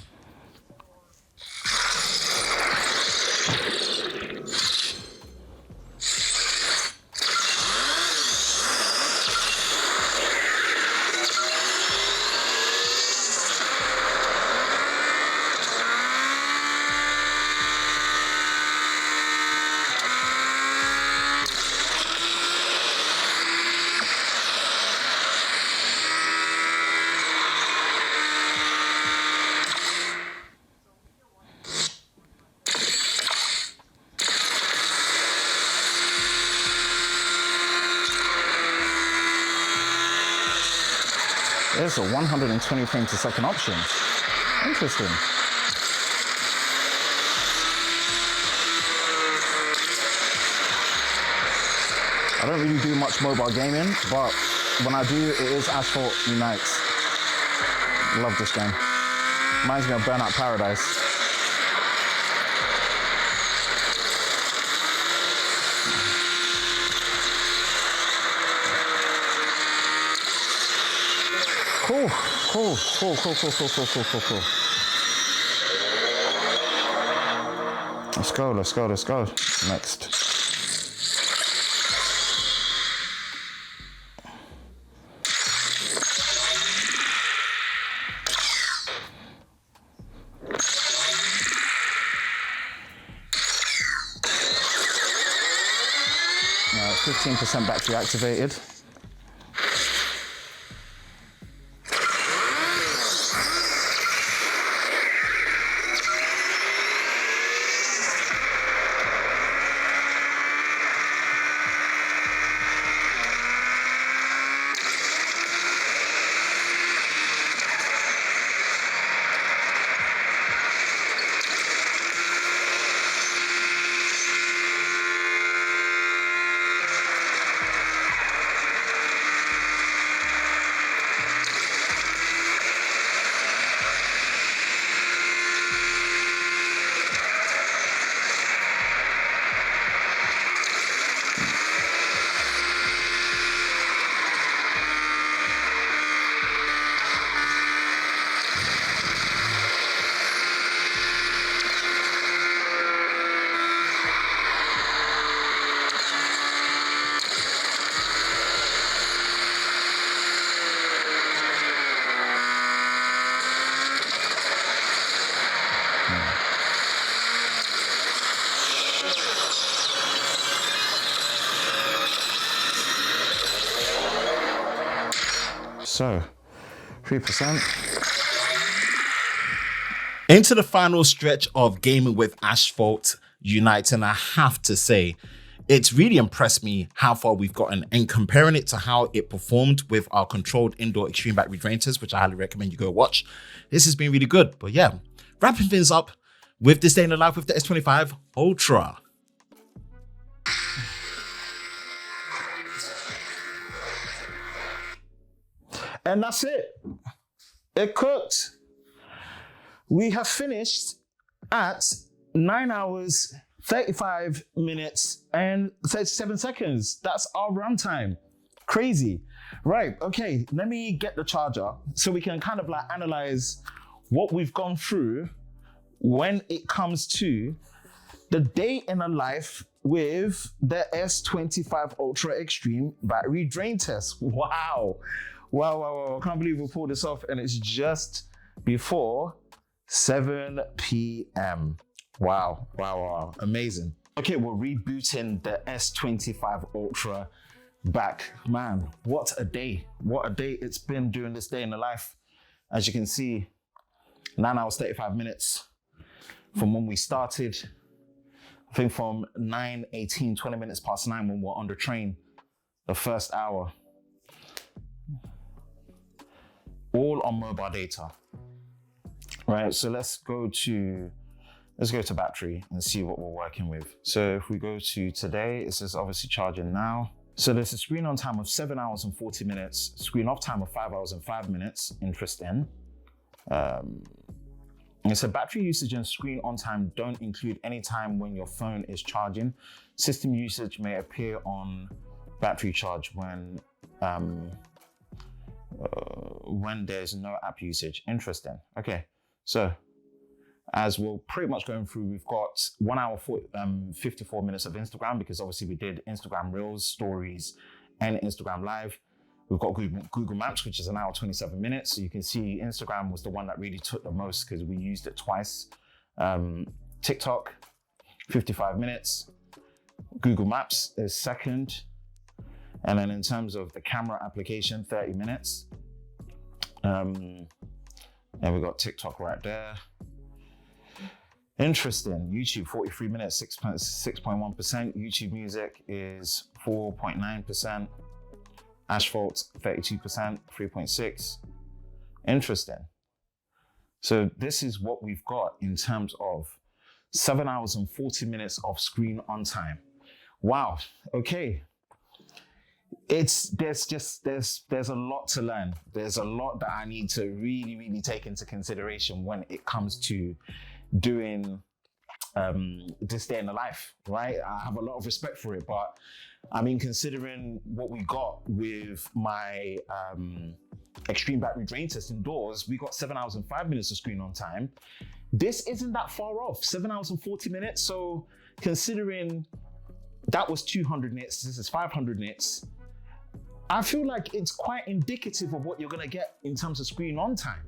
There's a 120 frames per second option. Interesting. I don't really do much mobile gaming, but when I do, it is Asphalt Unites. Love this game. Reminds me of Burnout Paradise. Cool. Let's go. Next. Now, 15% battery activated. So, 3%. Into the final stretch of gaming with Asphalt Unite, and I have to say, it's really impressed me how far we've gotten, and comparing it to how it performed with our controlled indoor extreme battery drain test, which I highly recommend you go watch. This has been really good. But yeah, wrapping things up with this day in the life with the S25 Ultra. And that's it. It cooked. We have finished at 9 hours, 35 minutes, and 37 seconds. That's our runtime. Crazy. Right, okay, let me get the charger so we can kind of like analyze what we've gone through when it comes to the day in a life with the S25 Ultra Extreme battery drain test. Wow. Wow. I can't believe we pulled this off, and it's just before 7 p.m. Wow. Amazing. Okay, we're rebooting the S25 Ultra back. Man, what a day. What a day it's been during this day in the life. As you can see, 9 hours, 35 minutes from when we started. I think from 9:18, 20 minutes past 9 when we're on the train, the first hour. All on mobile data. Right, so let's go to battery and see what we're working with. So if we go to today, it says obviously charging now. So there's a screen on time of 7 hours and 40 minutes, screen off time of 5 hours and 5 minutes. Interesting. It said battery usage and screen on time don't include any time when your phone is charging. System usage may appear on battery charge when there's no app usage. Interesting. Okay, so as we're pretty much going through, we've got 1 hour 54 minutes of Instagram, because obviously we did Instagram Reels, Stories, and Instagram Live. We've got Google Maps, which is 1 hour 27 minutes. So you can see Instagram was the one that really took the most because we used it twice. TikTok, 55 minutes. Google Maps is second. And then in terms of the camera application, 30 minutes. And we got TikTok right there. Interesting. YouTube, 43 minutes, 6.1%. YouTube Music is 4.9%. Asphalt, 32%, 3.6%. Interesting. So this is what we've got in terms of 7 hours and 40 minutes of screen on time. Wow. Okay. There's a lot to learn. There's a lot that I need to really take into consideration when it comes to doing this day in the life, right? I have a lot of respect for it, but I mean, considering what we got with my extreme battery drain test indoors, we got 7 hours and 5 minutes of screen on time. This isn't that far off, 7 hours and 40 minutes. So considering that was 200 nits, this is 500 nits, I feel like it's quite indicative of what you're gonna get in terms of screen on time.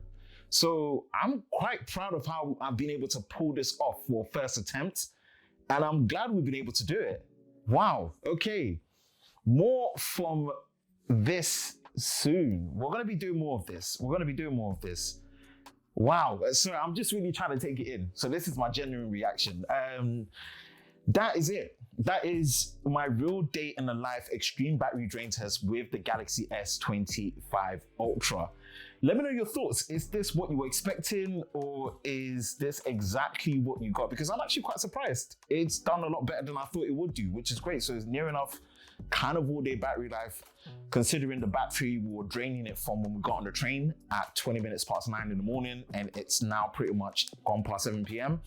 So I'm quite proud of how I've been able to pull this off for first attempt, and I'm glad we've been able to do it. Wow, okay. More from this soon. We're gonna be doing more of this. Wow, so I'm just really trying to take it in. So this is my genuine reaction. That is it. That is my real day in the life extreme battery drain test with the Galaxy S25 Ultra. Let me know your thoughts. Is this what you were expecting, or is this exactly what you got? Because I'm actually quite surprised. It's done a lot better than I thought it would do, which is great. So it's near enough kind of all day battery life, considering the battery we were draining it from when we got on the train at 20 minutes past 9 in the morning, and it's now pretty much gone past 7 p.m.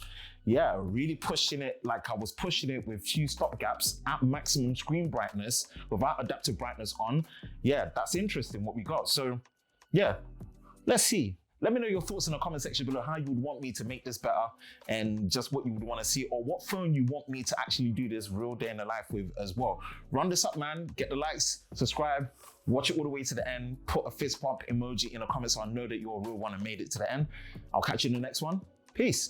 Yeah, really pushing it like I was pushing it with few stop gaps at maximum screen brightness without adaptive brightness on. Yeah, that's interesting what we got. So yeah, let's see. Let me know your thoughts in the comment section below, how you would want me to make this better and just what you would want to see, or what phone you want me to actually do this real day in the life with as well. Run this up, man. Get the likes, subscribe, watch it all the way to the end, put a fist bump emoji in the comments so I know that you're a real one and made it to the end. I'll catch you in the next one. Peace.